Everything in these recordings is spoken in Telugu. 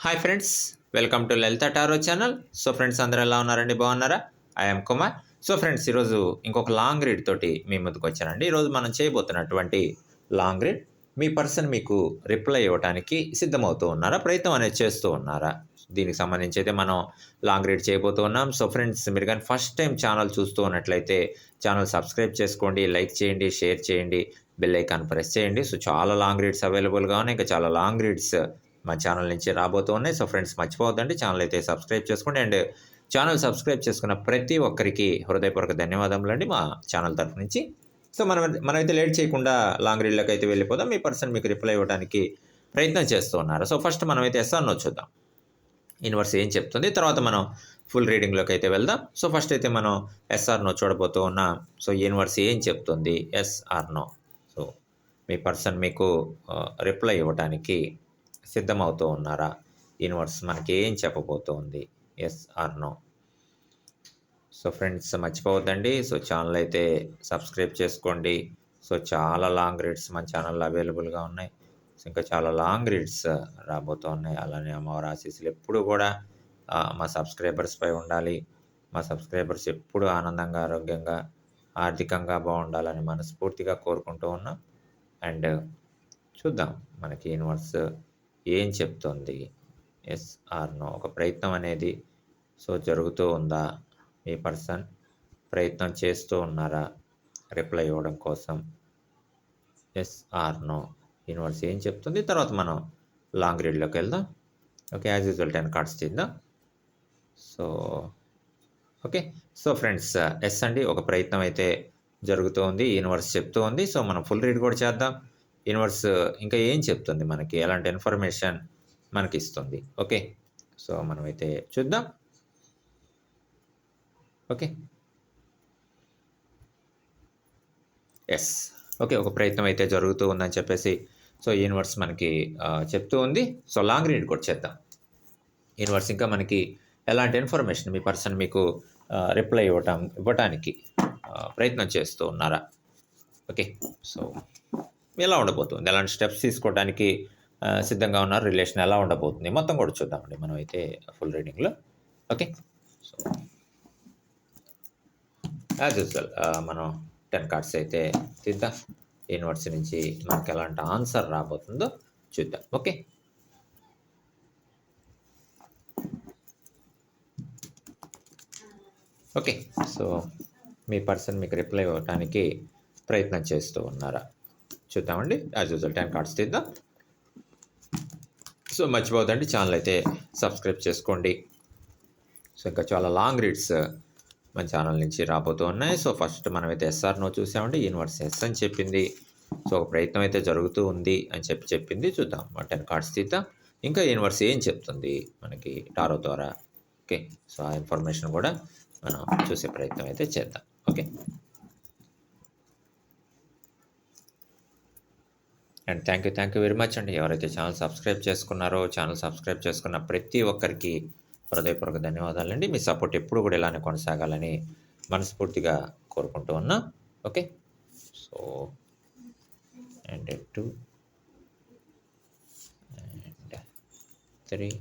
Hi friends, welcome to Lalitha tarot channel. So friends, అందరూ ఎలా ఉన్నారండి? బాగున్నారా? ఐఎమ్ కుమార్. సో ఫ్రెండ్స్, ఈరోజు ఇంకొక లాంగ్ రీడ్ తోటి మీ ముందుకు వచ్చానండి. ఈరోజు మనం చేయబోతున్నటువంటి లాంగ్ రీడ్, మీ పర్సన్ మీకు రిప్లై ఇవ్వడానికి సిద్ధమవుతూ ఉన్నారా, ప్రయత్నం అనేది చేస్తూ ఉన్నారా, దీనికి సంబంధించి అయితే మనం లాంగ్ రీడ్ చేయబోతూ ఉన్నాం. సో ఫ్రెండ్స్, మీరు కానీ ఫస్ట్ టైం ఛానల్ చూస్తూ ఉన్నట్లయితే ఛానల్ సబ్స్క్రైబ్ చేసుకోండి, లైక్ చేయండి, షేర్ చేయండి, బెల్ ఐకాన్ ప్రెస్ చేయండి. సో చాలా లాంగ్ రీడ్స్ అవైలబుల్గా ఉన్నాయి, ఇంకా చాలా లాంగ్ రీడ్స్ మా ఛానల్ నుంచి రాబోతూ ఉన్నాయి. సో ఫ్రెండ్స్, మర్చిపోవద్దండి, ఛానల్ అయితే సబ్స్క్రైబ్ చేసుకోండి. అండ్ ఛానల్ సబ్స్క్రైబ్ చేసుకున్న ప్రతి ఒక్కరికి హృదయపూర్వక ధన్యవాదములండి మా ఛానల్ తరఫు నుంచి. సో మనమైతే లేట్ చేయకుండా లాంగ్ రీడ్లోకి అయితే వెళ్ళిపోదాం. మీ పర్సన్ మీకు రిప్లై ఇవ్వడానికి ప్రయత్నం చేస్తూ ఉన్నారు. సో ఫస్ట్ మనమైతే ఎస్ఆర్నో చూద్దాం. యూనివర్స్ ఏం చెప్తుంది, తర్వాత మనం ఫుల్ రీడింగ్లోకి అయితే వెళ్దాం. సో ఫస్ట్ అయితే మనం ఎస్ఆర్నో చూడబోతూ ఉన్నాం. సో యూనివర్స్ ఏం చెప్తుంది, ఎస్ఆర్నో. సో మీ పర్సన్ మీకు రిప్లై ఇవ్వడానికి సిద్ధమవుతూ ఉన్నారా, యూనివర్స్ మనకి ఏం చెప్పబోతోంది, yes or no. So friends, మర్చిపోవద్దండి, సో ఛానల్ అయితే సబ్స్క్రైబ్ చేసుకోండి. సో చాలా లాంగ్ రీడ్స్ మన ఛానల్లో అవైలబుల్గా ఉన్నాయి. సో ఇంకా చాలా లాంగ్ రీడ్స్ రాబోతూ ఉన్నాయి. అలానే అమ్మవారి ఆశీస్సులు ఎప్పుడు కూడా మా సబ్స్క్రైబర్స్పై ఉండాలి. మా సబ్స్క్రైబర్స్ ఎప్పుడు ఆనందంగా, ఆరోగ్యంగా, ఆర్థికంగా బాగుండాలని మనస్ఫూర్తిగా కోరుకుంటూ ఉన్నాం. అండ్ చూద్దాం మనకి యూనివర్స్ ఏం చెప్తుంది, ఎస్ ఆర్ నో. ఒక ప్రయత్నం అనేది సో జరుగుతూ ఉందా, మీ పర్సన్ ప్రయత్నం చేస్తూ ఉన్నారా రిప్లై ఇవ్వడం కోసం, ఎస్ ఆర్ నో. యూనివర్స్ ఏం చెప్తుంది, తర్వాత మనం లాంగ్ రీడ్లోకి వెళ్దాం. ఓకే, యాజ్ యూజువల్ 10 కార్డ్స్ తీద్దాం. So okay, so friends, yes అండి, ఒక ప్రయత్నం అయితే జరుగుతూ ఉంది, యూనివర్స్ చెప్తూ ఉంది. సో మనం ఫుల్ రీడ్ కూడా చేద్దాం. యూనివర్స్ ఇంకా ఏం చెప్తుంది, మనకి ఎలాంటి ఇన్ఫర్మేషన్ మనకి ఇస్తుంది. ఓకే, సో మనమైతే చూద్దాం. Okay, yes. ఓకే, ఒక ప్రయత్నం అయితే జరుగుతూ ఉందని చెప్పేసి సో యూనివర్స్ మనకి చెప్తూ ఉంది. సో లాంగ్ రీడ్ కూడా చేద్దాం. యూనివర్స్ ఇంకా మనకి ఎలాంటి ఇన్ఫర్మేషన్ మీ పర్సన్ మీకు రిప్లై ఇవ్వటానికి ప్రయత్నం చేస్తూ ఉన్నారా. ఓకే, సో ఎలా ఉండబోతుంది, ఎలాంటి స్టెప్స్ తీసుకోవడానికి సిద్ధంగా ఉన్నారు, రిలేషన్ ఎలా ఉండబోతుంది, మొత్తం కూడా చూద్దామండి మనం అయితే ఫుల్ రీడింగ్లో. ఓకే, సో యాజ్ యూజువల్ మనం 10 కార్డ్స్ అయితే తీద్దాం. యూనివర్స్ నుంచి మనకి ఎలాంటి ఆన్సర్ రాబోతుందో చూద్దాం. ఓకే, ఓకే, సో మీ పర్సన్ మీకు రిప్లై ఇవ్వడానికి ప్రయత్నం చేస్తూ ఉన్నారా చూద్దామండి. యాజ్ యూజువల్ 10 కార్డ్స్ తీద్దాం. సో మర్చిపోవద్దండి, ఛానల్ అయితే సబ్స్క్రైబ్ చేసుకోండి. సో ఇంకా చాలా లాంగ్ రీడ్స్ మన ఛానల్ నుంచి రాబోతూ ఉన్నాయి. సో ఫస్ట్ మనమైతే ఎస్ఆర్ నో చూసామండి. యూనివర్స్ ఎస్ అని చెప్పింది. సో ఒక ప్రయత్నం అయితే జరుగుతూ ఉంది అని చెప్పింది. చూద్దాం, 10 కార్డ్స్ తీద్దాం. ఇంకా యూనివర్స్ ఏం చెప్తుంది మనకి టారో ద్వారా. ఓకే, సో ఆ ఇన్ఫర్మేషన్ కూడా మనం చూసే ప్రయత్నం అయితే చేద్దాం. Okay, and thank you very much అండి. ఎవరైతే ఛానల్ సబ్స్క్రైబ్ చేసుకున్నారో, ఛానల్ సబ్స్క్రైబ్ చేసుకున్న ప్రతి ఒక్కరికి హృదయపూర్వక ధన్యవాదాలండి. మీ సపోర్ట్ ఎప్పుడు కూడా ఇలానే కొనసాగాలని మనస్ఫూర్తిగా కోరుకుంటూ ఉన్నా. Okay, so and 2 and 3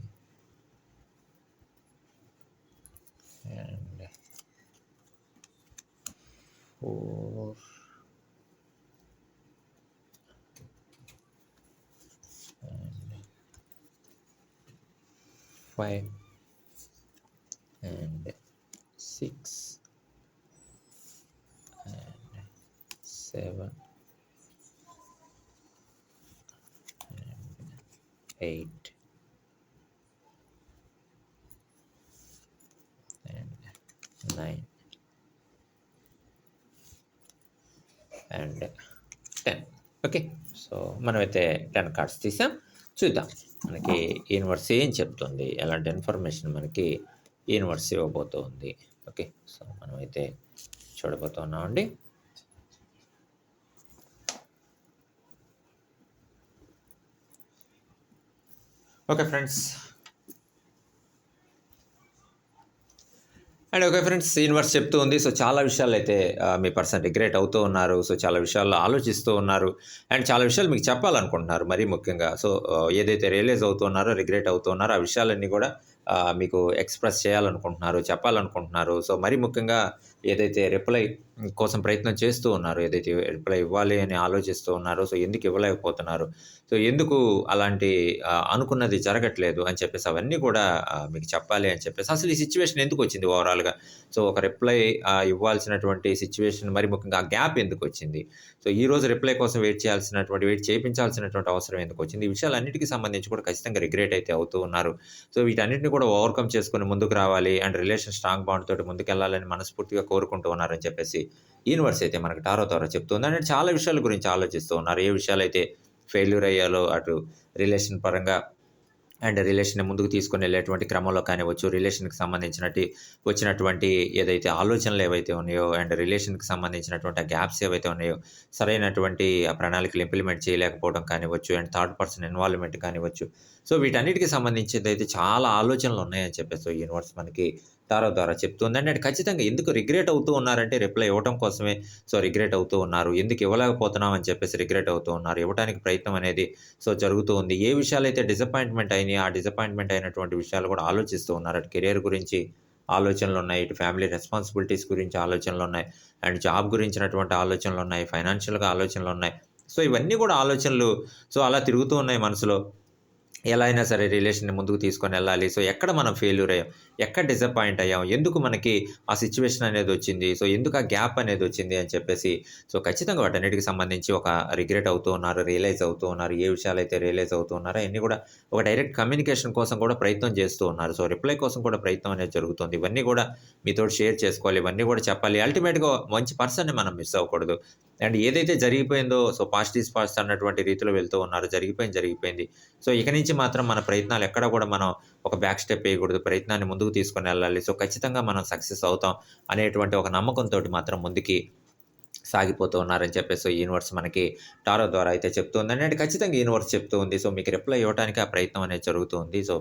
and 4 and 5 and 6 and 7 and 8 and 9 and 10. Okay, so మనమైతే 10 కార్డ్స్ తీసాం. చూద్దాం మనకి యూనివర్స్ ఏం చెప్తుంది, ఎలాంటి ఇన్ఫర్మేషన్ మనకి యూనివర్స్ ఇవ్వబోతుంది. ఓకే, సో మనమైతే చూడబోతున్నామండి. Okay friends, and okay friends, universe చెప్తూ ఉంది. సో, చాలా విషయాలైతే మీ పర్సన్ రిగ్రెట్ అవుతూ ఉన్నారు. సో, చాలా విషయాల్లో ఆలోచిస్తూ ఉన్నారు. అండ్ చాలా విషయాలు మీకు చెప్పాలనుకుంటున్నారు మరీ ముఖ్యంగా. సో, ఏదైతే రియలైజ్ అవుతూ ఉన్నారో, రిగ్రెట్ అవుతూ ఉన్నారో, ఆ విషయాలన్నీ కూడా మీకు ఎక్స్‌ప్రెస్ చేయాలనుకుంటున్నారు, చెప్పాలనుకుంటున్నారు. సో, మరీ ముఖ్యంగా ఏదైతే రిప్లై కోసం ప్రయత్నం చేస్తూ ఉన్నారు, ఏదైతే రిప్లై ఇవ్వాలి అని ఆలోచిస్తూ ఉన్నారో, సో, ఎందుకు ఇవ్వలేకపోతున్నారు? సో, ఎందుకు అలాంటి అనుకున్నది జరగట్లేదు అని చెప్పేసి అవన్నీ కూడా మీకు చెప్పాలి అని చెప్పేసి, అసలు ఈ సిట్యుయేషన్ ఎందుకొచ్చింది ఓవరాల్‌గా? సో, ఒక రిప్లై ఇవ్వాల్సినటువంటి సిట్యుయేషన్ మరి ముఖ్యంగా ఆ గ్యాప్ ఎందుకొచ్చింది? సో, ఈరోజు రిప్లై కోసం వెయిట్ చేపించాల్సినటువంటి అవసరం ఎందుకొచ్చింది? ఈ విషయాలన్నిటికి సంబంధించి కూడా ఖచ్చితంగా రిగ్రెట్ అయితే అవుతూ ఉన్నారు. సో, వీటన్నిటిని కూడా ఓవర్‌కమ్ చేసుకొని ముందుకు రావాలి అండ్ రిలేషన్ స్ట్రాంగ్ బాండ్ తోటి ముందుకెళ్ళాలని మనస్ఫూర్తిగా కోరుకుంటూ ఉన్నారని చెప్పేసి యూనివర్స్ అయితే మనకు టారో ద్వారా చెప్తుంది. అండ్ చాలా విషయాల గురించి ఆలోచిస్తూ ఉన్నారు. ఏ విషయాలైతే ఫెయిల్యూర్ అయ్యాలో అటు రిలేషన్ పరంగా అండ్ రిలేషన్‌ని ముందుకు తీసుకొనెళ్ళేటువంటి క్రమంలో కానివ్వచ్చు, రిలేషన్‌కి వచ్చినటువంటి ఏదైతే ఆలోచనలు ఏవైతే ఉన్నాయో అండ్ రిలేషన్‌కి సంబంధించినటువంటి ఆ గ్యాప్స్ ఏవైతే ఉన్నాయో, సరైనటువంటి ఆ ప్రణాళికలు ఇంప్లిమెంట్ చేయలేకపోవడం కానివ్వచ్చు అండ్ థర్డ్ పర్సన్ ఇన్వాల్వ్‌మెంట్ కానివ్వచ్చు. సో, వీటన్నిటికి సంబంధించిందైతే చాలా ఆలోచనలున్నాయని చెప్పేసి యూనివర్స్ మనకి టారో ద్వారా చెప్తుందండి. అండ్ ఖచ్చితంగా ఎందుకు రిగ్రెట్ అవుతూ ఉన్నారంటే రిప్లై ఇవ్వటం కోసమే రిగ్రెట్ అవుతూ ఉన్నారు. ఎందుకు ఇవ్వలేకపోతున్నాం అని చెప్పేసి రిగ్రెట్ అవుతూ ఉన్నారు. ఇవ్వటానికి ప్రయత్నం అనేది జరుగుతూ ఉంది. ఏ విషయాలైతే డిసప్పాయింట్‌మెంట్ అయినాయో, ఆ డిసప్పాయింట్‌మెంట్ అయినటువంటి విషయాలు కూడా ఆలోచిస్తూ ఉన్నారు. అటు కెరియర్ గురించి ఆలోచనలున్నాయి. ఇటు ఫ్యామిలీ రెస్పాన్సిబిలిటీస్ గురించి ఆలోచనలున్నాయి. అండ్ జాబ్ గురించినటువంటి ఆలోచనలున్నాయి. ఫైనాన్షియల్‌గా ఆలోచనలున్నాయి. సో, ఇవన్నీ కూడా ఆలోచనలు అలా తిరుగుతూ ఉన్నాయి మనసులో. ఎలా అయినా సరే రిలేషన్‌ని ముందుకు తీసుకొనెళ్ళాలి. సో, ఎక్కడ మనం ఫెయిల్యూర్ అయ్యాం? ఎక్కడ డిసప్పాయింట్ అయ్యాం? ఎందుకు మనకి ఆ సిట్యుయేషన్ అనేదొచ్చింది? సో, ఎందుకు ఆ గ్యాప్ అనేదొచ్చింది అని చెప్పేసి ఖచ్చితంగా వాటన్నిటికి సంబంధించి ఒక రిగ్రెట్ అవుతూ ఉన్నారు. రియలైజ్ అవుతూ ఉన్నారు. ఏ విషయాలైతే రియలైజ్ అవుతూ ఉన్నారో అయన్నీ కూడా ఒక డైరెక్ట్ కమ్యూనికేషన్ కోసం కూడా ప్రయత్నం చేస్తూ ఉన్నారు. సో, రిప్లై కోసం కూడా ప్రయత్నం అనేది జరుగుతుంది. ఇవన్నీ కూడా మీతోటి షేర్ చేసుకోవాలి. ఇవన్నీ కూడా చెప్పాలి. అల్టిమేట్‌గా మంచి పర్సన్‌ని మనం మిస్ అవ్వకూడదు. అండ్ ఏదైతే జరిగిపోయిందో పాస్ట్ ఈస్ పాస్ట్ అన్నటువంటి రీతిలో వెళ్తూ ఉన్నారు. జరిగిపోయింది, జరిగిపోయింది. సో, ఇక నుంచి మాత్రం మన ప్రయత్నాలు ఎక్కడ కూడా మనం ఒక బ్యాక్ స్టెప్ ఏయకూడదు. ప్రయత్నాన్ని ముందుకు తీసుకొనెళ్ళాలి. సో, ఖచ్చితంగా మనం సక్సెస్ అవుతాం అనేటువంటి ఒక నమ్మకంతోటి మాత్రం ముందుకి సాగిపోతూ ఉన్నారని చెప్పేసి యూనివర్స్ మనకి టారో ద్వారా అయితే చెప్తూ ఉందండి. అండ్ ఖచ్చితంగా యూనివర్స్ చెప్తూ ఉంది. సో, మీకు రిప్లై ఇవ్వటానికి ఆ ప్రయత్నం అనేది జరుగుతూ ఉంది. సో,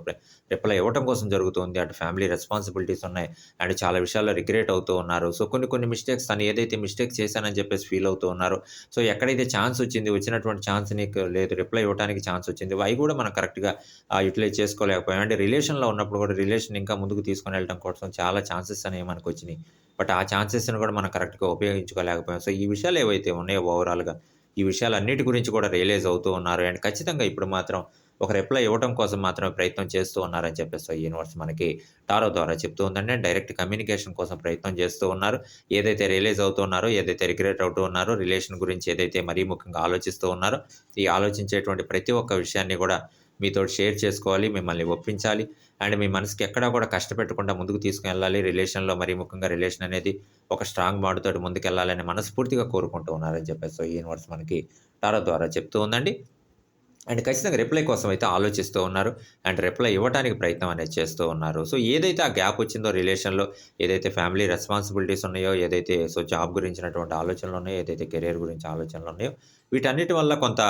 రిప్లై ఇవ్వటం కోసం జరుగుతూ ఉంది. అటు ఫ్యామిలీ రెస్పాన్సిబిలిటీస్ ఉన్నాయి. అండ్ చాలా విషయాల్లో రిగ్రెట్ అవుతూ ఉన్నారు. సో, కొన్ని మిస్టేక్స్ తను ఏదైతే మిస్టేక్స్ చేశానని చెప్పేసి ఫీల్ అవుతూ ఉన్నారు. సో, ఎక్కడైతే ఛాన్స్ వచ్చింది, వచ్చినటువంటి ఛాన్స్ నీకు లేదు, రిప్లై ఇవ్వటానికి ఛాన్స్ వచ్చింది. అవి కూడా మనం కరెక్ట్‌గా యుటిలైజ్ చేసుకోలేకపోయాం. అంటే రిలేషన్‌లో ఉన్నప్పుడు కూడా రిలేషన్ ఇంకా ముందుకు తీసుకొనెళ్ళడం కోసం చాలా ఛాన్సెస్ అనేవి మనకొచ్చినియి. బట్ ఆ ఛాన్సెస్‌ని కూడా మనం కరెక్ట్‌గా ఉపయోగించుకోలేకపోయాం. సో, ఈ విషయాలు ఏవైతే ఉన్నాయో ఓవరాల్‌గా, ఈ విషయాలన్నిటి గురించి కూడా రియలైజ్ అవుతూ ఉన్నారు. అండ్ ఖచ్చితంగా ఇప్పుడు మాత్రం ఒక రిప్లై ఇవ్వటం కోసం మాత్రమే ప్రయత్నం చేస్తూ ఉన్నారని చెప్పేసి యూనివర్స్ మనకి టారో ద్వారా చెప్తూ ఉందండి. అండ్ డైరెక్ట్ కమ్యూనికేషన్ కోసం ప్రయత్నం చేస్తూ ఉన్నారు. ఏదైతే రియలైజ్ అవుతూ ఉన్నారో, ఏదైతే రిగ్రెట్ అవుతూ ఉన్నారో, రిలేషన్ గురించి ఏదైతే మరీ ముఖ్యంగా ఆలోచిస్తూ ఉన్నారో, ఈ ఆలోచించేటువంటి ప్రతి ఒక్క విషయాన్ని కూడా మీతోటి షేర్ చేసుకోవాలి. మిమ్మల్ని ఒప్పించాలి. అండ్ మీ మనసుకి ఎక్కడా కూడా కష్టపెట్టకుండా ముందుకు తీసుకెళ్ళాలి. రిలేషన్‌లో మరీ ముఖ్యంగా రిలేషన్ అనేది ఒక స్ట్రాంగ్ బాండ్ తోటి ముందుకెళ్ళాలని మనస్ఫూర్తిగా కోరుకుంటూ ఉన్నారని చెప్పేసి యూనివర్స్ మనకి టారో ద్వారా చెప్తూ ఉందండి. అండ్ ఖచ్చితంగా రిప్లై కోసం అయితే ఆలోచిస్తూ ఉన్నారు. అండ్ రిప్లై ఇవ్వటానికి ప్రయత్నం అనేది చేస్తూ ఉన్నారు. సో, ఏదైతే ఆ గ్యాప్ వచ్చిందో రిలేషన్‌లో, ఏదైతే ఫ్యామిలీ రెస్పాన్సిబిలిటీస్ ఉన్నాయో, ఏదైతే జాబ్ గురించినటువంటి ఆలోచనలు ఉన్నాయో, ఏదైతే కెరియర్ గురించి ఆలోచనలు ఉన్నాయో, వీటన్నిటి వల్ల కొంత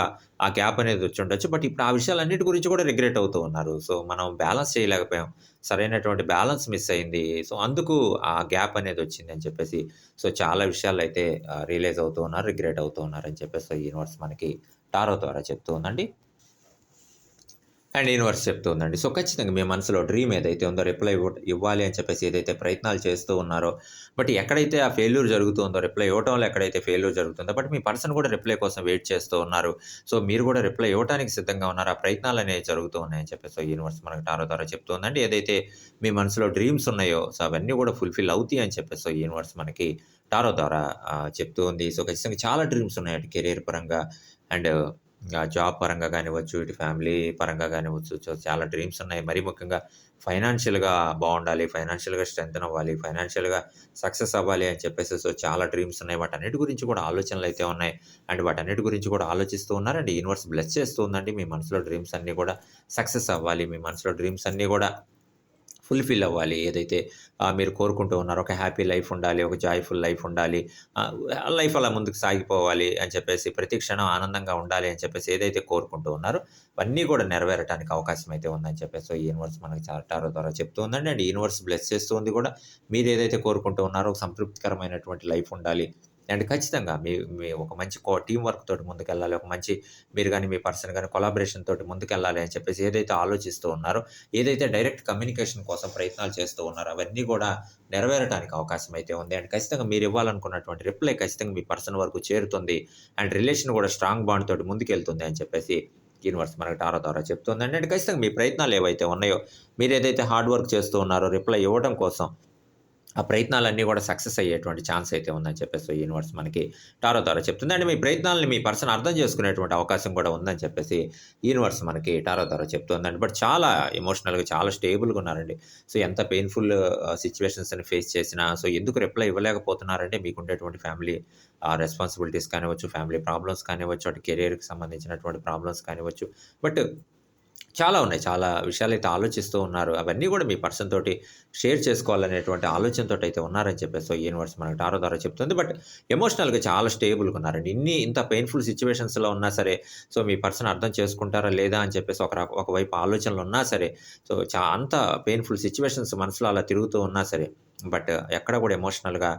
ఆ గ్యాప్ అనేది వచ్చుండొచ్చు. బట్ ఇప్పుడు ఆ విషయాలన్నిటి గురించి కూడా రిగ్రెట్ అవుతూ ఉన్నారు. సో, మనం బ్యాలెన్స్ చేయలేకపోయాం. సరైనటువంటి బ్యాలెన్స్ మిస్ అయింది. సో, అందుకు ఆ గ్యాప్ అనేది వచ్చిందని చెప్పేసి చాలా విషయాల్లో అయితే రియలైజ్ అవుతూ ఉన్నారు. రిగ్రెట్ అవుతూ ఉన్నారని చెప్పేసి యూనివర్స్ మనకి టారో ద్వారా చెప్తూ ఉందండి. అండ్ యూనివర్స్ చెప్తూ ఉందండి. సో, ఖచ్చితంగా మీ మనసులో డ్రీమ్ ఏదైతే ఉందో రిప్లై ఇవ్వాలి అని చెప్పేసి ఏదైతే ప్రయత్నాలు చేస్తూ ఉన్నారో, బట్ ఎక్కడైతే ఆ ఫెయిల్యూర్ జరుగుతుందో, రిప్లై ఇవ్వటంలో ఎక్కడైతే ఫెయిల్యూర్ జరుగుతుందో, బట్ మీ పర్సన్ కూడా రిప్లై కోసం వెయిట్ చేస్తూ ఉన్నారు. సో, మీరు కూడా రిప్లై ఇవ్వటానికి సిద్ధంగా ఉన్నారు. ఆ ప్రయత్నాలనేవి జరుగుతూ ఉన్నాయని చెప్పేసి యూనివర్స్ మనకు టారో ద్వారా చెప్తూ ఉందండి. ఏదైతే మీ మనసులో డ్రీమ్స్ ఉన్నాయో, సో, అవన్నీ కూడా ఫుల్‌ఫిల్ అవుతాయి అని చెప్పేసి యూనివర్స్ మనకి టారో ద్వారా చెప్తూ ఉంది. సో, ఖచ్చితంగా చాలా డ్రీమ్స్ ఉన్నాయి. అటు కెరియర్ పరంగా అండ్ జాబ్ పరంగా గానివ్వచ్చు, ఇటు ఫ్యామిలీ పరంగా గానివ్వచ్చు. సో, చాలా డ్రీమ్స్ ఉన్నాయి. మరీ ముఖ్యంగా ఫైనాన్షియల్‌గా బావుండాలి, ఫైనాన్షియల్‌గా స్ట్రెంథెన్ అవ్వాలి, ఫైనాన్షియల్‌గా సక్సెస్ అవ్వాలి అని చెప్పేసి చాలా డ్రీమ్స్ ఉన్నాయి. వాటన్నిటి గురించి కూడా ఆలోచనలైతే ఉన్నాయి. అండ్ వాటన్నిటి గురించి కూడా ఆలోచిస్తూ ఉన్నారు. అండ్ యూనివర్స్ బ్లెస్ చేస్తూ ఉందండి. మీ మనసులో డ్రీమ్స్ అన్నీ కూడా సక్సెస్ అవ్వాలి. మీ మనసులో డ్రీమ్స్ అన్నీ కూడా ఫుల్‌ఫిల్ అవ్వాలి. ఏదైతే మీరు కోరుకుంటూ ఉన్నారో ఒక హ్యాపీ లైఫ్ ఉండాలి. ఒక జాయ్‌ఫుల్ లైఫ్ ఉండాలి. ఆహ్, లైఫ్ అలా ముందుకు సాగిపోవాలి అని చెప్పేసి ప్రతి క్షణం ఆనందంగా ఉండాలి అని చెప్పేసి ఏదైతే కోరుకుంటూ ఉన్నారో అవన్నీ కూడా నెరవేరటానికి అవకాశం అయితే ఉందని చెప్పేసి ఈ యూనివర్స్ మనకి టారో ద్వారా చెప్తూ ఉందండి. అండ్ యూనివర్స్ బ్లెస్ చేస్తూ ఉంది కూడా. మీరేదైతే కోరుకుంటూ ఉన్నారో ఒక సంతృప్తికరమైనటువంటి లైఫ్ ఉండాలి. అండ్ ఖచ్చితంగా మీ మీ ఒక మంచి టీమ్ వర్క్ తోటి ముందుకెళ్ళాలి. ఒక మంచి మీరు గాని, మీ పర్సన్ గాని కొలాబరేషన్ తోటి ముందుకెళ్ళాలి అని చెప్పేసి ఏదైతే ఆలోచిస్తూ ఉన్నారో, ఏదైతే డైరెక్ట్ కమ్యూనికేషన్ కోసం ప్రయత్నాలు చేస్తూ ఉన్నారో, అవన్నీ కూడా నెరవేరటానికి అవకాశం అయితే ఉంది. అండ్ ఖచ్చితంగా మీరివ్వాలనుకున్నటువంటి రిప్లై ఖచ్చితంగా మీ పర్సన్ వరకు చేరుతుంది. అండ్ రిలేషన్ కూడా స్ట్రాంగ్ బాండ్ తోటి ముందుకెళ్తుంది అని చెప్పేసి యూనివర్స్ మనకు టారో ద్వారా చెప్తుందండి. అండ్ ఖచ్చితంగా మీ ప్రయత్నాలు ఏవైతే ఉన్నాయో, మీరేదైతే హార్డ్ వర్క్ చేస్తూ ఉన్నారో రిప్లై ఇవ్వడం కోసం ఆ ప్రయత్నాలన్నీ కూడా సక్సెస్ అయ్యేటువంటి ఛాన్స్ అయితే ఉందని చెప్పేసి యూనివర్స్ మనకి టారో ద్వారా చెప్తుంది. అండ్ మీ ప్రయత్నాలను మీ పర్సన్ అర్థం చేసుకునేటువంటి అవకాశం కూడా ఉందని చెప్పేసి యూనివర్స్ మనకి టారో ద్వారా చెప్తుందండి. బట్ చాలా ఎమోషనల్‌గా చాలా స్టేబుల్‌గా ఉన్నారండి. సో, ఎంత పెయిన్‌ఫుల్ సిట్యుయేషన్స్‌ని ఫేస్ చేసినా సో, ఎందుకు రిప్లై ఇవ్వలేకపోతున్నారంటే మీకుండేటువంటి ఫ్యామిలీ రెస్పాన్సిబిలిటీస్ కానివ్వచ్చు, ఫ్యామిలీ ప్రాబ్లమ్స్ కానివ్వచ్చు, అటు కెరియర్‌కి సంబంధించినటువంటి ప్రాబ్లమ్స్ కానివ్వచ్చు. బట్ చాలా ఉన్నాయి. చాలా విషయాలైతే ఆలోచిస్తూ ఉన్నారు. అవన్నీ గూడా మీ పర్సన్ తోటి షేర్ చేసుకోవాలనేటువంటి ఆలోచనతోటైతే ఉన్నారని చెప్పేసి యూనివర్స్ మనకు టారో ద్వారా చెప్తుంది. బట్ ఎమోషనల్‌గా చాలా స్టేబుల్‌గా ఉన్నారండి. ఇంత పెయిన్‌ఫుల్ సిట్యుయేషన్స్‌లో ఉన్నా సరే, సో, మీ పర్సన్ అర్థం చేసుకుంటారా లేదా అని చెప్పేసి ఒకవైపు ఆలోచనలు ఉన్నా సరే, సో, అంత పెయిన్‌ఫుల్ సిట్యుయేషన్స్ మనసులో అలా తిరుగుతూ ఉన్నా సరే, బట్ ఎక్కడ గూడా ఎమోషనల్‌గా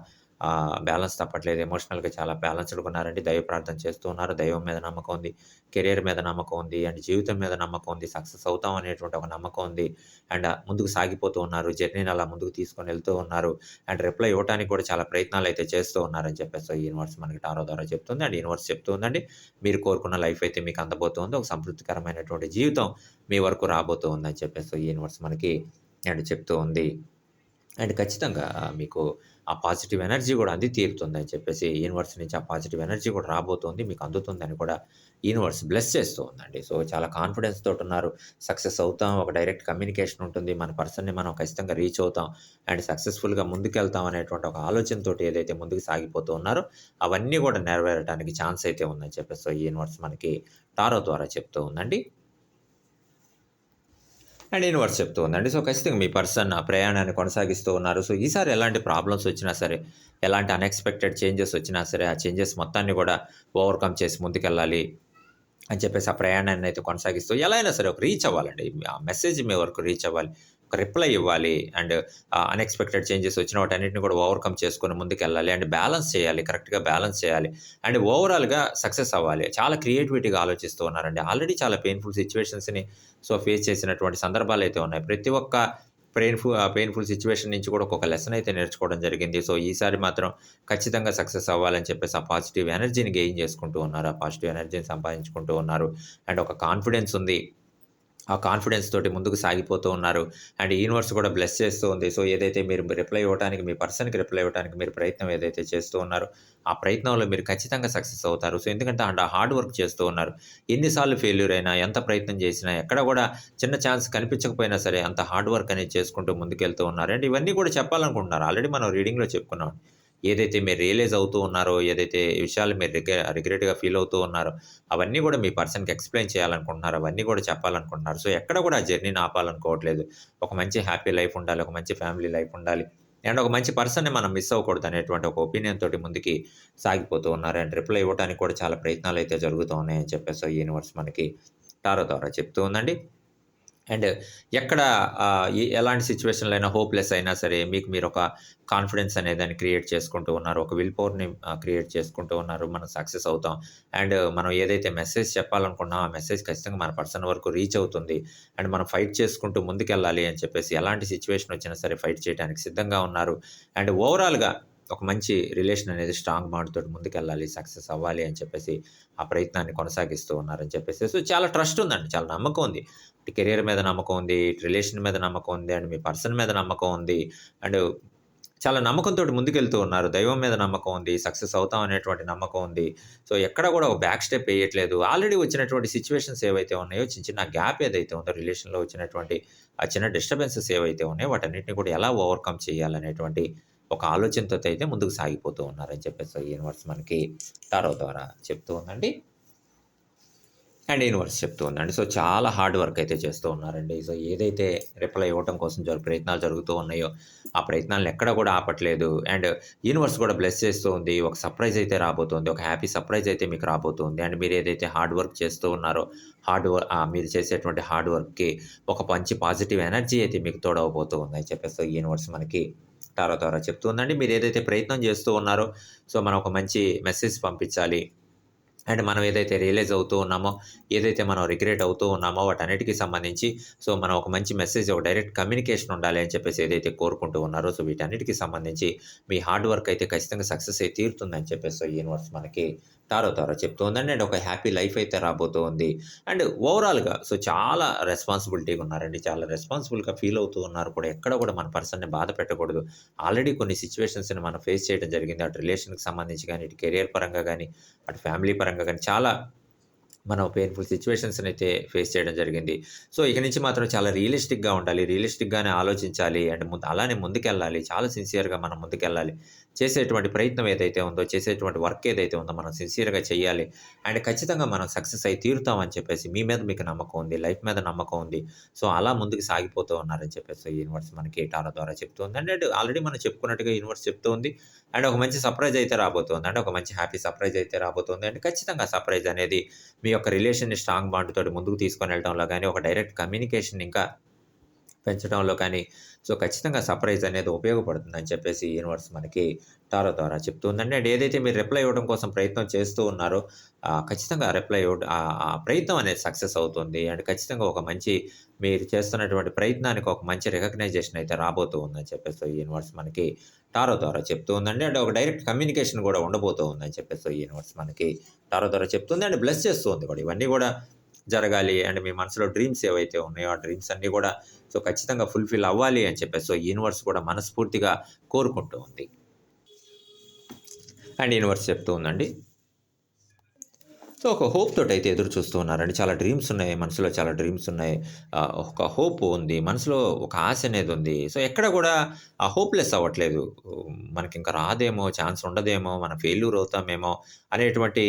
బ్యాలెన్స్ తప్పట్లేదు. ఎమోషనల్‌గా చాలా బ్యాలెన్స్‌డ్‌గా ఉన్నారండి. దైవ ప్రార్థన చేస్తూ ఉన్నారు. దైవం మీద నమ్మకం ఉంది. కెరియర్ మీద నమ్మకం ఉంది. అండ్ జీవితం మీద నమ్మకం ఉంది. సక్సెస్ అవుతాం అనేటువంటి ఒక నమ్మకం ఉంది. అండ్ ముందుకు సాగిపోతూ ఉన్నారు. జర్నీని అలా ముందుకు తీసుకొని వెళ్తూ ఉన్నారు. అండ్ రిప్లై ఇవ్వటానికి కూడా చాలా ప్రయత్నాలైతే చేస్తూ ఉన్నారని చెప్పేసి యూనివర్స్ మనకి టారో ద్వారా చెప్తుంది. అండ్ యూనివర్స్ చెప్తూ ఉందండి. మీరు కోరుకున్న లైఫ్ అయితే మీకు అందబోతుంది. ఒక సంతృప్తికరమైనటువంటి జీవితం మీ వరకు రాబోతూ ఉందని చెప్పేసి యూనివర్స్ మనకి అండ్ చెప్తూ ఉంది. అండ్ ఖచ్చితంగా మీకు ఆ పాజిటివ్ ఎనర్జీ గూడా అంది తీరుతుందని చెప్పేసి యూనివర్స్ నుంచి ఆ పాజిటివ్ ఎనర్జీ కూడా రాబోతుంది. మీకు అందుతుందని కూడా యూనివర్స్ బ్లెస్ చేస్తూ ఉందండి. సో, చాలా కాన్ఫిడెన్స్ తోటున్నారు. సక్సెస్ అవుతాం. ఒక డైరెక్ట్ కమ్యూనికేషన్ ఉంటుంది. మన పర్సన్‌ని మనం ఖచ్చితంగా రీచ్ అవుతాం. అండ్ సక్సెస్‌ఫుల్‌గా ముందుకెళ్తాం అనేటువంటి ఒక ఆలోచనతోటి ఏదైతే ముందుకు సాగిపోతూ ఉన్నారో, అవన్నీ గూడా నెరవేరటానికి ఛాన్స్ అయితే ఉందని చెప్పేసి యూనివర్స్ మనకి టారో ద్వారా చెప్తూ ఉందండి. అండ్ యూనివర్స్ చెప్తూ ఉందండి. సో, ఖచ్చితంగా మీ పర్సన్ ఆ ప్రయాణాన్ని కొనసాగిస్తూ ఉన్నారు. సో, ఈసారి ఎలాంటి ప్రాబ్లమ్స్ వచ్చినా సరే, ఎలాంటి అన్‌ఎక్స్‌పెక్టెడ్ చేంజెస్ వచ్చినా సరే, ఆ చేంజెస్ మొత్తాన్ని కూడా ఓవర్‌కమ్ చేసి ముందుకెళ్ళాలి అని చెప్పేసి ఆ ప్రయాణాన్నయితే కొనసాగిస్తూ ఎలా అయినా సరే ఒక రీచ్ అవ్వాలండి. ఆ మెసేజ్ మీ వరకు రీచ్ అవ్వాలి. ఒక రిప్లై ఇవ్వాలి. అండ్ అన్‌ఎక్స్‌పెక్టెడ్ చేంజెస్ వచ్చిన వాటన్నిటిని కూడా ఓవర్‌కమ్ చేసుకొని ముందుకెళ్ళాలి. అండ్ బ్యాలెన్స్ చేయాలి. కరెక్ట్‌గా బ్యాలెన్స్ చేయాలి. అండ్ ఓవరాల్‌గా సక్సెస్ అవ్వాలి. చాలా క్రియేటివిటీగా ఆలోచిస్తూ ఉన్నారండి. ఆల్రెడీ చాలా పెయిన్‌ఫుల్ సిట్యుయేషన్స్‌ని సో, ఫేస్ చేసినటువంటి సందర్భాలైతే ఉన్నాయి. ప్రతి ఒక్క పెయిన్‌ఫుల్ సిట్యుయేషన్ నుంచి కూడా ఒక్కొక్క లెసన్ అయితే నేర్చుకోవడం జరిగింది. సో, ఈసారి మాత్రం ఖచ్చితంగా సక్సెస్ అవ్వాలని చెప్పేసి ఆ పాజిటివ్ ఎనర్జీని గెయిన్ చేసుకుంటూ ఉన్నారు. ఆ పాజిటివ్ ఎనర్జీని సంపాదించుకుంటూ ఉన్నారు. అండ్ ఒక కాన్ఫిడెన్స్ ఉంది. ఆ కాన్ఫిడెన్స్ తోటి ముందుకు సాగిపోతూ ఉన్నారు. అండ్ యూనివర్స్ కూడా బ్లెస్ చేస్తూ ఉంది. సో, ఏదైతే మీరు రిప్లై ఇవ్వటానికి మీ పర్సన్‌కి రిప్లై ఇవ్వటానికి మీరు ప్రయత్నం ఏదైతే చేస్తూ ఉన్నారో, ఆ ప్రయత్నంలో మీరు ఖచ్చితంగా సక్సెస్ అవుతారు. సో, ఎందుకంటే హార్డ్ వర్క్ చేస్తూ ఉన్నారు. ఎన్ని సార్లు ఫెయిల్యూర్ అయినా, ఎంత ప్రయత్నం చేసినా, ఎక్కడ కూడా చిన్న ఛాన్స్ కనిపించకపోయినా సరే, అంత హార్డ్ వర్క్ అనేది చేసుకుంటూ ముందుకెళ్తూ ఉన్నారు. అండ్ ఇవన్నీ కూడా చెప్పాలనుకుంటున్నారు. ఆల్రెడీ మనం రీడింగ్‌లో చెప్పుకున్నాం. ఏదైతే మీరు రియలైజ్ అవుతూ ఉన్నారో, ఏదైతే విషయాలు మీరు రిగ్రెట్‌గా ఫీల్ అవుతూ ఉన్నారో, అవన్నీ గూడా మీ పర్సన్‌కి ఎక్స్‌ప్లెయిన్ చేయాలనుకుంటున్నారు. అవన్నీ గూడా చెప్పాలనుకుంటున్నారు. సో, ఎక్కడ గూడా ఆ జర్నీని ఆపాలనుకోవట్లేదు. ఒక మంచి హ్యాపీ లైఫ్ ఉండాలి. ఒక మంచి ఫ్యామిలీ లైఫ్ ఉండాలి. అండ్ ఒక మంచి పర్సన్‌ని మనం మిస్ అవ్వకూడదు అనేటువంటి ఒక ఒపీనియన్ తోటి ముందుకి సాగిపోతూ ఉన్నారు. అండ్ రిప్లై ఇవ్వడానికి కూడా చాలా ప్రయత్నాలైతే జరుగుతూ ఉన్నాయని చెప్పేసి యూనివర్స్ మనకి టారో ద్వారా చెప్తూ ఉందండి. అండ్ ఎక్కడ ఎలాంటి సిట్యుయేషన్‌లో అయినా హోప్‌లెస్ అయినా సరే, మీకు మీరొక కాన్ఫిడెన్స్ అనేదాన్ని క్రియేట్ చేసుకుంటూ ఉన్నారు. ఒక విల్ పవర్‌ని క్రియేట్ చేసుకుంటూ ఉన్నారు. మనం సక్సెస్ అవుతాం. అండ్ మనం ఏదైతే మెసేజ్ చెప్పాలనుకున్నామో, ఆ మెసేజ్ ఖచ్చితంగా మన పర్సన్ వరకు రీచ్ అవుతుంది. అండ్ మనం ఫైట్ చేసుకుంటూ ముందుకెళ్ళాలి అని చెప్పేసి, ఎలాంటి సిట్యుయేషన్ వచ్చినా సరే ఫైట్ చేయడానికి సిద్ధంగా ఉన్నారు. అండ్ ఓవరాల్‌గా ఒక మంచి రిలేషన్ అనేది స్ట్రాంగ్ బాండ్ తోటి ముందుకెళ్ళాలి, సక్సెస్ అవ్వాలి అని చెప్పేసి, ఆ ప్రయత్నాన్ని కొనసాగిస్తూ ఉన్నారని చెప్పేసి. సో, చాలా ట్రస్ట్ ఉందండి. చాలా నమ్మకం ఉంది. ఇటు కెరియర్ మీద నమ్మకం ఉంది. ఇటు రిలేషన్ మీద నమ్మకం ఉంది. అండ్ మీ పర్సన్ మీద నమ్మకం ఉంది. అండ్ చాలా నమ్మకంతోటి ముందుకెళ్తూ ఉన్నారు. దైవం మీద నమ్మకం ఉంది. సక్సెస్ అవుతాం అనేటువంటి నమ్మకం ఉంది. సో, ఎక్కడ కూడా ఒక బ్యాక్ స్టెప్ ఎయట్లేదు. ఆల్రెడీ వచ్చినటువంటి సిట్యుయేషన్స్ ఏవైతే ఉన్నాయో, చిన్న గ్యాప్ ఏదైతే ఉందో రిలేషన్‌లో వచ్చినటువంటి ఆ చిన్న డిస్టర్బెన్సెస్ ఏవైతే ఉన్నాయో, వాటన్నిటిని కూడా ఎలా ఓవర్‌కమ్ చేయాలనేటువంటి ఒక ఆలోచనతోటి అయితే ముందుకు సాగిపోతూ ఉన్నారని చెప్పేసి యూనివర్స్ మనకి టారో ద్వారా చెప్తూ ఉందండి. అండ్ యూనివర్స్ చెప్తూ ఉందండి. సో, చాలా హార్డ్ వర్క్ అయితే చేస్తూ ఉన్నారండి. సో, ఏదైతే రిప్లై ఇవ్వటం కోసం ప్రయత్నాలు జరుగుతూ ఉన్నాయో, ఆ ప్రయత్నాలను ఎక్కడ కూడా ఆపట్లేదు. అండ్ యూనివర్స్ కూడా బ్లెస్ చేస్తూ ఉంది. ఒక సర్ప్రైజ్ అయితే రాబోతుంది. ఒక హ్యాపీ సర్ప్రైజ్ అయితే మీకు రాబోతుంది. అండ్ మీరు ఏదైతే హార్డ్ వర్క్ చేస్తూ ఉన్నారో, మీరు చేసేటువంటి హార్డ్ వర్క్‌కి ఒక మంచి పాజిటివ్ ఎనర్జీ అయితే మీకు తోడవబోతూ ఉందని చెప్పేసి యూనివర్స్ మనకి టారో ద్వారా చెప్తూ ఉందండి. మీరు ఏదైతే ప్రయత్నం చేస్తూ ఉన్నారో, సో, మనం ఒక మంచి మెసేజ్ పంపించాలి. అండ్ మనం ఏదైతే రియలైజ్ అవుతూ ఉన్నామో, ఏదైతే మనం రిగ్రెట్ అవుతూ ఉన్నామో వాటన్నిటికి సంబంధించి సో, మనం ఒక మంచి మెసేజ్, ఒక డైరెక్ట్ కమ్యూనికేషన్ ఉండాలి అని చెప్పేసి ఏదైతే కోరుకుంటూ ఉన్నారో, సో, వీటన్నిటికి సంబంధించి మీ హార్డ్ వర్క్ అయితే ఖచ్చితంగా సక్సెస్ అయి తీరుతుందని చెప్పేసి యూనివర్స్ మనకి టారో ద్వారా చెప్తూ ఉందండి. అండ్ ఒక హ్యాపీ లైఫ్ అయితే రాబోతూ ఉంది. అండ్ ఓవరాల్‌గా సో, చాలా రెస్పాన్సిబిలిటీగా ఉన్నారండి. చాలా రెస్పాన్సిబుల్‌గా ఫీల్ అవుతూ ఉన్నారు కూడా. ఎక్కడ కూడా మన పర్సన్‌ని బాధ పెట్టకూడదు. ఆల్రెడీ కొన్ని సిట్యుయేషన్స్‌ని మనం ఫేస్ చేయడం జరిగింది. అటు రిలేషన్‌కి సంబంధించి గాని, ఇటు కెరియర్ పరంగా గాని, అటు ఫ్యామిలీ పరంగా గాని చాలా మనం పెయిన్‌ఫుల్ సిట్యుయేషన్స్‌నైతే ఫేస్ చేయడం జరిగింది. సో, ఇక నుంచి మాత్రం చాలా రియలిస్టిక్‌గా ఉండాలి. రియలిస్టిక్‌గానే ఆలోచించాలి. అండ్ అలానే ముందుకెళ్ళాలి. చాలా సిన్సియర్‌గా మనం ముందుకెళ్ళాలి. చేసేటువంటి ప్రయత్నం ఏదైతే ఉందో, చేసేటువంటి వర్క్ ఏదైతే ఉందో మనం సిన్సియర్‌గా చేయాలి. అండ్ ఖచ్చితంగా మనం సక్సెస్ అయి తీరుతాం అని చెప్పేసి మీ మీద మీకు నమ్మకం ఉంది. లైఫ్ మీద నమ్మకం ఉంది. సో, అలా ముందుకు సాగిపోతూ ఉన్నారని చెప్పేసి యూనివర్స్ మనకి టారో ద్వారా చెప్తూ ఉంది. అండ్ ఆల్రెడీ మనం చెప్పుకున్నట్టుగా యూనివర్స్ చెప్తూ ఉంది. అండ్ ఒక మంచి సర్ప్రైజ్ అయితే రాబోతోంది. అంటే ఒక మంచి హ్యాపీ సర్ప్రైజ్ అయితే రాబోతోంది. అండ్ ఖచ్చితంగా సర్ప్రైజ్ అనేది మీ యొక్క రిలేషన్‌ని స్ట్రాంగ్ బాండ్ తోటి ముందుకు తీసుకొనెళ్ళటంలో గాని, ఒక డైరెక్ట్ కమ్యూనికేషన్ ఇంకా పెంచడంలో కానీ, సో, ఖచ్చితంగా సర్ప్రైజ్ అనేది ఉపయోగపడుతుందని చెప్పేసి యూనివర్స్ మనకి టారో ద్వారా చెప్తూ ఉందండి. అండ్ ఏదైతే మీరు రిప్లై ఇవ్వడం కోసం ప్రయత్నం చేస్తూ ఉన్నారో, ఖచ్చితంగా రిప్లై ఆ ప్రయత్నం అనేది సక్సెస్ అవుతుంది. అండ్ ఖచ్చితంగా ఒక మంచి మీరు చేస్తున్నటువంటి ప్రయత్నానికి ఒక మంచి రికగ్నైజేషన్ అయితే రాబోతూ ఉందని చెప్పేసి యూనివర్స్ మనకి టారో ద్వారా చెప్తూ ఉందండి. అండ్ ఒక డైరెక్ట్ కమ్యూనికేషన్ కూడా ఉండబోతూ ఉందని చెప్పేసి యూనివర్స్ మనకి టారో ద్వారా చెప్తుంది. అండ్ బ్లెస్ చేస్తూ ఉంది కూడా. ఇవన్నీ కూడా జరగాలి. అండ్ మీ మనసులో డ్రీమ్స్ ఏవైతే ఉన్నాయో, ఆ డ్రీమ్స్ అన్నీ కూడా సో, ఖచ్చితంగా ఫుల్‌ఫిల్ అవ్వాలి అని చెప్పేసి యూనివర్స్ కూడా మనస్ఫూర్తిగా కోరుకుంటూ ఉంది. అండ్ యూనివర్స్ చెప్తూ ఉందండి. సో, ఒక హోప్ తోటైతే ఎదురు చూస్తూ ఉన్నారండి. చాలా డ్రీమ్స్ ఉన్నాయి. మనసులో చాలా డ్రీమ్స్ ఉన్నాయి. ఒక హోప్ ఉంది. మనసులో ఒక ఆశ అనేది ఉంది. సో, ఎక్కడ కూడా హోప్‌లెస్ అవ్వట్లేదు. మనకింక రాదేమో, ఛాన్స్ ఉండదేమో, మనం ఫెయిల్యూర్ అవుతామేమో అనేటువంటి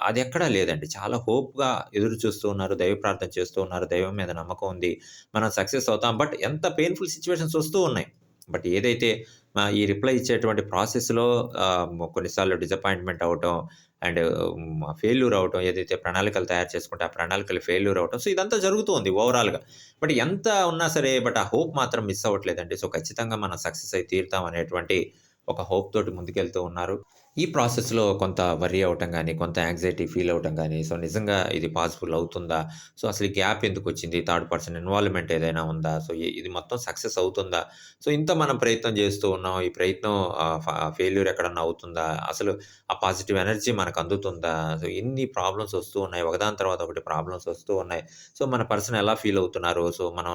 అది ఎక్కడా లేదండి. చాలా హోప్‌గా ఎదురు చూస్తూ ఉన్నారు. దైవ ప్రార్థన చేస్తూ ఉన్నారు. దైవం మీద నమ్మకం ఉంది. మనం సక్సెస్ అవుతాం. బట్ ఎంత పెయిన్‌ఫుల్ సిట్యుయేషన్స్ వస్తూ ఉన్నాయి. బట్ ఏదైతే ఈ రిప్లై ఇచ్చేటువంటి ప్రాసెస్‌లో కొన్నిసార్లు డిసప్పాయింట్‌మెంట్ అవ్వటం అండ్ ఫెయిల్యూర్ అవ్వటం, ఏదైతే ప్రణాళికలు తయారు చేసుకుంటే, ఆ ప్రణాళికలు ఫెయిల్యూర్ అవ్వటం. సో, ఇదంతా జరుగుతూ ఉంది ఓవరాల్‌గా. బట్ ఎంత ఉన్నా సరే, బట్ ఆ హోప్ మాత్రం మిస్ అవ్వట్లేదండి. సో, ఖచ్చితంగా మనం సక్సెస్ అయి తీరుతాం అనేటువంటి ఒక హోప్ తోటి ముందుకెళ్తూ ఉన్నారు. ఈ ప్రాసెస్‌లో కొంత వర్రీ అవ్వటం గాని, కొంత యాంక్సైటీ ఫీల్ అవ్వటం గాని, సో, నిజంగా ఇది పాసిబుల్ అవుతుందా? సో, అసలు ఈ గ్యాప్ ఎందుకొచ్చింది? థర్డ్ పర్సన్ ఇన్వాల్వ్‌మెంట్ ఏదైనా ఉందా? సో, ఇది మొత్తం సక్సెస్ అవుతుందా? సో, ఇంత మనం ప్రయత్నం చేస్తూ ఉన్నాం. ఈ ప్రయత్నం ఫెయిల్యూర్ ఎక్కడన్నా అవుతుందా? అసలు ఆ పాజిటివ్ ఎనర్జీ మనకు అందుతుందా? సో, ఇన్ని ప్రాబ్లమ్స్ వస్తూ ఉన్నాయి. ఒకదాని తర్వాత ఒకటి ప్రాబ్లమ్స్ వస్తూ ఉన్నాయి. సో, మన పర్సన్ ఎలా ఫీల్ అవుతున్నారు? సో, మనం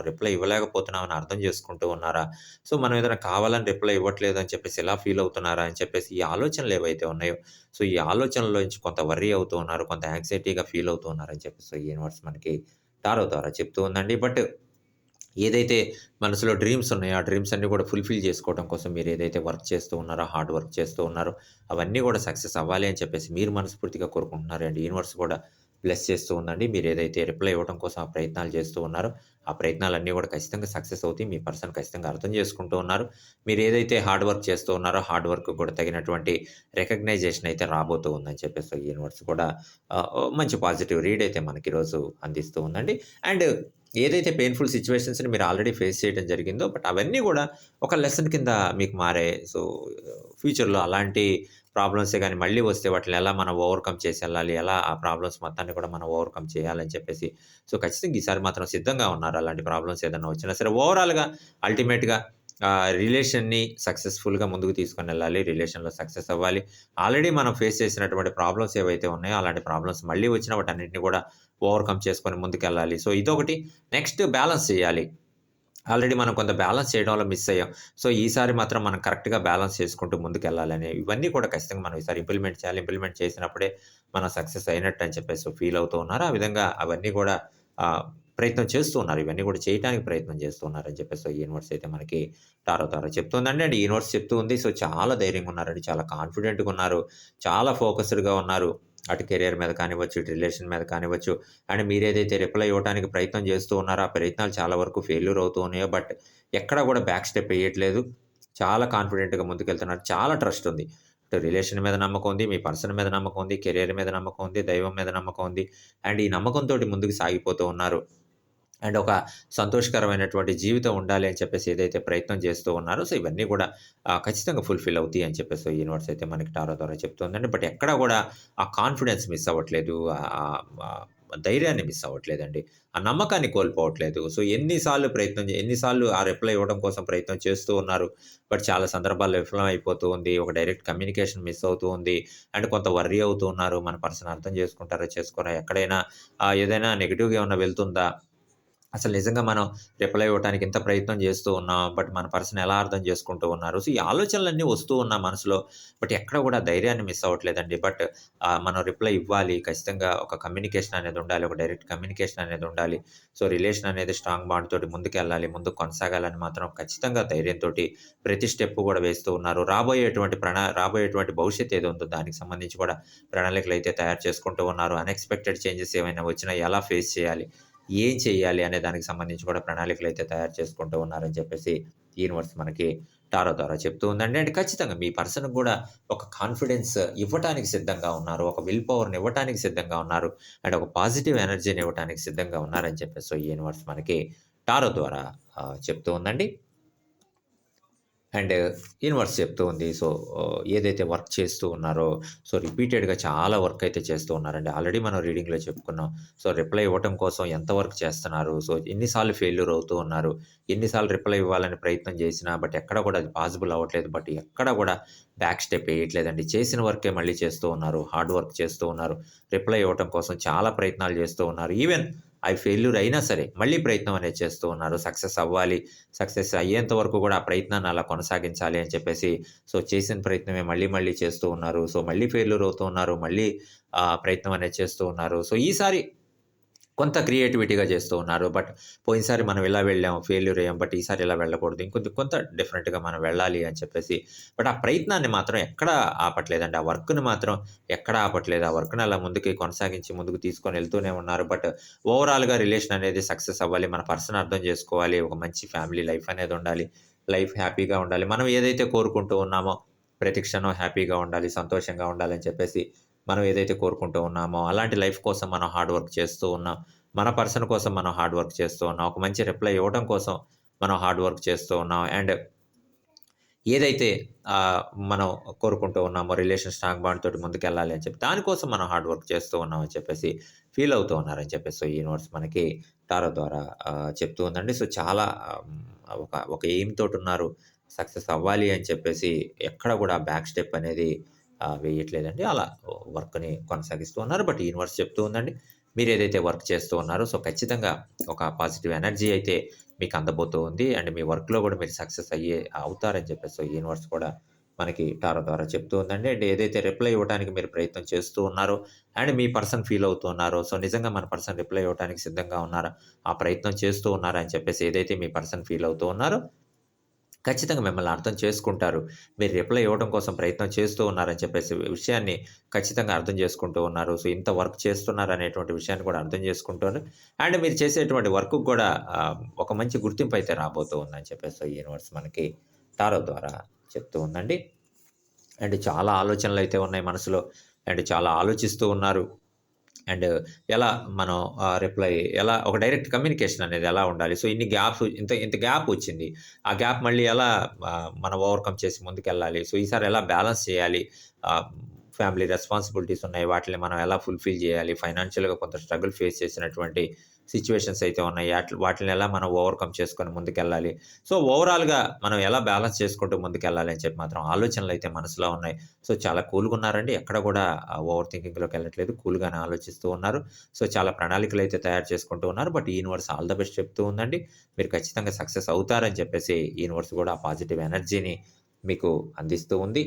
రిప్లై ఇవ్వలేకపోతున్నాం అని అర్థం చేసుకుంటూ ఉన్నారా? సో, మనం ఏదైనా కావాలని రిప్లై ఇవ్వట్లేదు అని చెప్పేసి ఎలా ఫీల్ అవుతున్నారా? అని చెప్పేసి ఈ ఆలోచనలు ఏవైతే ఉన్నాయో, సో, ఈ ఆలోచనలో నుంచి కొంత వర్రీ అవుతూ ఉన్నారు. కొంత యాంక్సైటీగా ఫీల్ అవుతూ ఉన్నారని చెప్పేసి యూనివర్స్ మనకి టారో ద్వారా చెప్తూ ఉందండి. బట్ ఏదైతే మనసులో డ్రీమ్స్ ఉన్నాయో, ఆ డ్రీమ్స్ అన్నీ కూడా ఫుల్‌ఫిల్ చేసుకోవడం కోసం మీరు ఏదైతే వర్క్ చేస్తూ ఉన్నారో, హార్డ్ వర్క్ చేస్తూ ఉన్నారో, అవన్నీ కూడా సక్సెస్ అవ్వాలి అని చెప్పేసి మీరు మనస్ఫూర్తిగా కోరుకుంటున్నారు. అండ్ యూనివర్స్ కూడా బ్లెస్ చేస్తూ ఉందండి. మీరు ఏదైతే రిప్లై ఇవ్వడం కోసం ఆ ప్రయత్నాలు చేస్తూ ఉన్నారో, ఆ ప్రయత్నాలన్నీ కూడా ఖచ్చితంగా సక్సెస్ అవుతాయి. మీ పర్సన్ ఖచ్చితంగా అర్థం చేసుకుంటూ ఉన్నారు. మీరు ఏదైతే హార్డ్ వర్క్ చేస్తూ ఉన్నారో, హార్డ్ వర్క్‌కి కూడా తగినటువంటి రికగ్నైజేషన్ అయితే రాబోతూ ఉందని చెప్పేసి యూనివర్స్ కూడా మంచి పాజిటివ్ రీడ్ అయితే మనకి ఈరోజు అందిస్తూ ఉందండి. అండ్ ఏదైతే పెయిన్‌ఫుల్ సిట్యుయేషన్స్‌ని మీరు ఆల్రెడీ ఫేస్ చేయడం జరిగిందో, బట్ అవన్నీ గూడా ఒక లెసన్ కింద మీకు మారాయి. సో, ఫ్యూచర్‌లో అలాంటి ప్రాబ్లమ్సే గాని మళ్ళీ వస్తే వాటిని ఎలా మనం ఓవర్‌కమ్ చేసెళ్ళాలి, ఎలా ఆ ప్రాబ్లమ్స్ మొత్తాన్ని కూడా మనం ఓవర్‌కమ్ చేయాలని చెప్పేసి, సో, ఖచ్చితంగా ఈసారి మాత్రం సిద్ధంగా ఉన్నారు. అలాంటి ప్రాబ్లమ్స్ ఏదన్నా వచ్చినా సరే ఓవరాల్‌గా అల్టిమేట్‌గా రిలేషన్‌ని సక్సెస్‌ఫుల్‌గా ముందుకు తీసుకొనెళ్ళాలి. రిలేషన్‌లో సక్సెస్ అవ్వాలి. ఆల్రెడీ మనం ఫేస్ చేసినటువంటి ప్రాబ్లమ్స్ ఏవైతే ఉన్నాయో, అలాంటి ప్రాబ్లమ్స్ మళ్ళీ వచ్చినా వాటన్నిటిని కూడా ఓవర్‌కమ్ చేసుకొని ముందుకెళ్ళాలి. సో, ఇదొకటి. నెక్స్ట్ బ్యాలెన్స్ చేయాలి. ఆల్రెడీ మనం కొంత బ్యాలెన్స్ చేయడంలో మిస్ అయ్యాం. సో, ఈసారి మాత్రం మనం కరెక్ట్‌గా బ్యాలెన్స్ చేసుకుంటూ ముందుకెళ్ళాలని ఇవన్నీ కూడా ఖచ్చితంగా మనం ఈసారి ఇంప్లిమెంట్ చేయాలి. ఇంప్లిమెంట్ చేసినప్పుడే మనం సక్సెస్ అయినట్టు అని చెప్పేసి ఫీల్ అవుతూ ఉన్నారు. ఆ విధంగా అవన్నీ కూడా ఆహ్, ప్రయత్నం చేస్తూ ఉన్నారు. ఇవన్నీ కూడా చేయటానికి ప్రయత్నం చేస్తూ ఉన్నారని చెప్పేసి యూనివర్స్ అయితే మనకి టారో తారో చెప్తుందండి. అండ్ యూనివర్స్ చెప్తూ ఉంది. సో, చాలా ధైర్యంగా ఉన్నారండి. చాలా కాన్ఫిడెంట్‌గా ఉన్నారు. చాలా ఫోకస్డ్‌గా ఉన్నారు. అటు కెరియర్ మీద కానివ్వచ్చు, ఇటు రిలేషన్ మీద కానివ్వచ్చు. అండ్ మీరేదైతే రిప్లై ఇవ్వడానికి ప్రయత్నం చేస్తూ ఉన్నారో, ఆ ప్రయత్నాలు చాలా వరకు ఫెయిల్యూర్ అవుతూ ఉన్నాయో, బట్ ఎక్కడా కూడా బ్యాక్ స్టెప్ ఎయ్యట్లేదు. చాలా కాన్ఫిడెంట్‌గా ముందుకెళ్తున్నారు. చాలా ట్రస్ట్ ఉంది. ఇటు రిలేషన్ మీద నమ్మకం ఉంది, మీ పర్సన్ మీద నమ్మకం ఉంది, కెరియర్ మీద నమ్మకం ఉంది, దైవం మీద నమ్మకం ఉంది. అండ్ ఈ నమ్మకంతోటి ముందుకు సాగిపోతూ ఉన్నారు. అండ్ ఒక సంతోషకరమైనటువంటి జీవితం ఉండాలి అని చెప్పేసి ఏదైతే ప్రయత్నం చేస్తూ ఉన్నారో, సో ఇవన్నీ కూడా ఖచ్చితంగా ఫుల్‌ఫిల్ అవుతాయి అని చెప్పేసి యూనివర్స్ అయితే మనకి టారో ద్వారా చెప్తుందండి. బట్ ఎక్కడా కూడా ఆ కాన్ఫిడెన్స్ మిస్ అవ్వట్లేదు. ధైర్యాన్ని మిస్ అవ్వట్లేదండి. ఆ నమ్మకాన్ని కోల్పోవట్లేదు. సో ఎన్ని సార్లు ఆ రిప్లై ఇవ్వడం కోసం ప్రయత్నం చేస్తూ ఉన్నారు. బట్ చాలా సందర్భాల్లో విఫలం అయిపోతూ ఉంది. ఒక డైరెక్ట్ కమ్యూనికేషన్ మిస్ అవుతూ ఉంది. అండ్ కొంత వర్రీ అవుతూ ఉన్నారు. మన పర్సన్ అర్థం చేసుకుంటారా? చేసుకోరా? ఎక్కడైనా ఏదైనా నెగెటివ్‌గా ఏమన్నా వెళ్తుందా? అసలు నిజంగా మనం రిప్లై ఇవ్వటానికి ఇంత ప్రయత్నం చేస్తూ ఉన్నాం. బట్ మన పర్సన్ ఎలా అర్థం చేసుకుంటూ ఉన్నారు. సో, ఈ ఆలోచనలన్నీ వస్తూ ఉన్న మనసులో. బట్ ఎక్కడ కూడా ధైర్యాన్ని మిస్ అవ్వట్లేదండి. బట్ మనం రిప్లై ఇవ్వాలి. ఖచ్చితంగా ఒక కమ్యూనికేషన్ అనేది ఉండాలి. ఒక డైరెక్ట్ కమ్యూనికేషన్ అనేది ఉండాలి. సో, రిలేషన్ అనేది స్ట్రాంగ్ బాండ్ తోటి ముందుకెళ్ళాలి. ముందుకు కొనసాగాలని మాత్రం ఖచ్చితంగా ధైర్యంతోటి ప్రతి స్టెప్ కూడా వేస్తూ ఉన్నారు. రాబోయేటువంటి భవిష్యత్తు ఏదో ఉందో దానికి సంబంధించి కూడా ప్రణాళికలైతే తయారు చేసుకుంటూ ఉన్నారు. అన్‌ఎక్స్‌పెక్టెడ్ చేంజెస్ ఏమైనా వచ్చినా ఎలా ఫేస్ చేయాలి? ఏం చేయాలి అనే దానికి సంబంధించి కూడా ప్రణాళికలైతే తయారు చేసుకుంటూ ఉన్నారని చెప్పేసి యూనివర్స్ మనకి టారో ద్వారా చెప్తూ ఉందండి. అండ్ ఖచ్చితంగా మీ పర్సన్‌కి గూడా ఒక కాన్ఫిడెన్స్ ఇవ్వటానికి సిద్ధంగా ఉన్నారు. ఒక విల్ పవర్‌ని ఇవ్వటానికి సిద్ధంగా ఉన్నారు. అండ్ ఒక పాజిటివ్ ఎనర్జీని ఇవ్వటానికి సిద్ధంగా ఉన్నారని చెప్పేసి యూనివర్స్ మనకి టారో ద్వారా చెప్తూ ఉందండి. అండ్ యూనివర్స్ చెప్తూ ఉంది. సో, ఏదైతే వర్క్ చేస్తూ ఉన్నారో, సో, రిపీటెడ్‌గా చాలా వర్క్ అయితే చేస్తూ ఉన్నారండి. ఆల్రెడీ మనం రీడింగ్‌లో చెప్పుకున్నాం. సో, రిప్లై ఇవ్వటం కోసం ఎంత వర్క్ చేస్తున్నారు. సో, ఎన్ని సార్లు ఫెయిల్యూర్ అవుతూ ఉన్నారు. ఎన్ని సార్లు రిప్లై ఇవ్వాలని ప్రయత్నం చేసినా, బట్ ఎక్కడ కూడా అది పాసిబుల్ అవ్వట్లేదు. బట్ ఎక్కడ కూడా బ్యాక్ స్టెప్ ఎయట్లేదండి. చేసిన వర్కే మళ్ళీ చేస్తూ ఉన్నారు. హార్డ్ వర్క్ చేస్తూ ఉన్నారు. రిప్లై ఇవ్వటం కోసం చాలా ప్రయత్నాలు చేస్తూ ఉన్నారు. ఈవెన్ అవి ఫెయిల్యూర్ అయినా సరే, మళ్ళీ ప్రయత్నం అనేది చేస్తూ ఉన్నారు. సక్సెస్ అవ్వాలి. సక్సెస్ అయ్యేంత వరకు కూడా ఆ ప్రయత్నాన్ని అలా కొనసాగించాలి అని చెప్పేసి, సో, చేసిన ప్రయత్నమే మళ్ళీ మళ్ళీ చేస్తూ ఉన్నారు. సో, మళ్ళీ ఫెయిల్యూర్ అవుతూ ఉన్నారు. మళ్ళీ ప్రయత్నం అనేది చేస్తూ ఉన్నారు. సో, ఈసారి కొంత క్రియేటివిటీగా చేస్తూ ఉన్నారు. బట్ పోయినసారి మనం ఇలా వెళ్ళాం, ఫెయిల్యూర్ అయ్యాం. బట్ ఈసారి ఇలా వెళ్ళకూడదు. కొంత డిఫరెంట్‌గా మనం వెళ్ళాలి అని చెప్పేసి, బట్ ఆ ప్రయత్నాన్ని మాత్రం ఎక్కడా ఆపట్లేదండి. ఆ వర్క్‌ని మాత్రం ఎక్కడా ఆపట్లేదు. ఆ వర్క్‌ని అలా ముందుకి కొనసాగించి ముందుకు తీసుకొని వెళ్తూనే ఉన్నారు. బట్ ఓవరాల్‌గా రిలేషన్ అనేది సక్సెస్ అవ్వాలి. మన పర్సన్ అర్థం చేసుకోవాలి. ఒక మంచి ఫ్యామిలీ లైఫ్ అనేది ఉండాలి. లైఫ్ హ్యాపీగా ఉండాలి. మనం ఏదైతే కోరుకుంటూ ఉన్నామో ప్రతి క్షణం హ్యాపీగా ఉండాలి, సంతోషంగా ఉండాలని చెప్పేసి మనం ఏదైతే కోరుకుంటూ ఉన్నామో, అలాంటి లైఫ్ కోసం మనం హార్డ్ వర్క్ చేస్తూ ఉన్నాం. మన పర్సన్ కోసం మనం హార్డ్ వర్క్ చేస్తూ ఉన్నాం. ఒక మంచి రిప్లై ఇవ్వడం కోసం మనం హార్డ్ వర్క్ చేస్తూ ఉన్నాం. అండ్ ఏదైతే ఆహ్, మనం కోరుకుంటూ ఉన్నామో రిలేషన్ స్ట్రాంగ్ బాండ్ తోటి ముందుకెళ్ళాలి అని చెప్పి, దానికోసం మనం హార్డ్ వర్క్ చేస్తూ ఉన్నాం అని చెప్పేసి ఫీల్ అవుతూ ఉన్నారని చెప్పేసి యూనివర్స్ మనకి టారో ద్వారా చెప్తూ ఉందండి. సో, చాలా ఒక ఎయిమ్ తోటున్నారు. సక్సెస్ అవ్వాలి అని చెప్పేసి ఎక్కడ కూడా బ్యాక్ స్టెప్ అనేది వేయట్లేదండి. అలా వర్క్‌ని కొనసాగిస్తూ ఉన్నారు. బట్ యూనివర్స్ చెప్తూ ఉందండి. మీరేదైతే వర్క్ చేస్తూ ఉన్నారో, సో, ఖచ్చితంగా ఒక పాజిటివ్ ఎనర్జీ అయితే మీకు అందబోతూ ఉంది. అండ్ మీ వర్క్‌లో గూడా మీరు సక్సెస్ అవుతారని చెప్పేసి యూనివర్స్ కూడా మనకి టారో ద్వారా చెప్తూ ఉందండి. అండ్ ఏదైతే రిప్లై ఇవ్వటానికి మీరు ప్రయత్నం చేస్తూ ఉన్నారో, అండ్ మీ పర్సన్ ఫీల్ అవుతూ ఉన్నారో, సో, నిజంగా మన పర్సన్ రిప్లై ఇవ్వటానికి సిద్ధంగా ఉన్నారా? ఆ ప్రయత్నం చేస్తూ ఉన్నారా? అని చెప్పేసి ఏదైతే మీ పర్సన్ ఫీల్ అవుతూ ఉన్నారో, ఖచ్చితంగా మిమ్మల్ని అర్థం చేసుకుంటారు. మీరు రిప్లై ఇవ్వడం కోసం ప్రయత్నం చేస్తూ ఉన్నారని చెప్పేసి విషయాన్ని ఖచ్చితంగా అర్థం చేసుకుంటూ ఉన్నారు. సో, ఇంత వర్క్ చేస్తున్నారనేటువంటి విషయాన్ని కూడా అర్థం చేసుకుంటారు. అండ్ మీరు చేసేటువంటి వర్క్‌కి కూడా ఒక మంచి గుర్తింపు అయితే రాబోతూ ఉందని చెప్పేసి యూనివర్స్ మనకి టారో ద్వారా చెప్తూ ఉందండి. అండ్ చాలా ఆలోచనలైతే ఉన్నాయి మనసులో. అండ్ చాలా ఆలోచిస్తూ ఉన్నారు. అండ్ ఎలా మనం రిప్లై ఎలా ఒక డైరెక్ట్ కమ్యూనికేషన్ అనేది ఎలా ఉండాలి? సో, ఇంత ఇంత గ్యాప్ వచ్చింది. ఆ గ్యాప్ మళ్ళీ ఎలా మనం ఓవర్‌కమ్ చేసి ముందుకెళ్ళాలి? సో, ఈసారి ఎలా బ్యాలెన్స్ చేయాలి? ఆహ్, ఫ్యామిలీ రెస్పాన్సిబిలిటీస్ ఉన్నాయి. వాటిని మనం ఎలా ఫుల్‌ఫిల్ చేయాలి? ఫైనాన్షియల్‌గా కొంత స్ట్రగుల్ ఫేస్ చేసినటువంటి సిట్యుయేషన్స్ అయితే ఉన్నాయి. వాటిల్ని ఎలా మనం ఓవర్‌కమ్ చేసుకొని ముందుకెళ్ళాలి? సో, ఓవరాల్‌గా మనం ఎలా బ్యాలెన్స్ చేసుకుంటూ ముందుకెళ్ళాలి అని చెప్పి మాత్రం ఆలోచనలైతే మనసులో ఉన్నాయి. సో, చాలా కూల్‌గున్నారండి. ఎక్కడ కూడా ఓవర్ థింకింగ్‌లోకెళ్ళట్లేదు. కూల్‌గానే ఆలోచిస్తూ ఉన్నారు. సో, చాలా ప్రణాళికలైతే తయారు చేసుకుంటూ ఉన్నారు. But universe all the best చెప్తూ ఉందండి. మీరు ఖచ్చితంగా సక్సెస్ అవుతారని చెప్పేసి యూనివర్స్ కూడా ఆ పాజిటివ్ ఎనర్జీని మీకు అందిస్తూ ఉంది.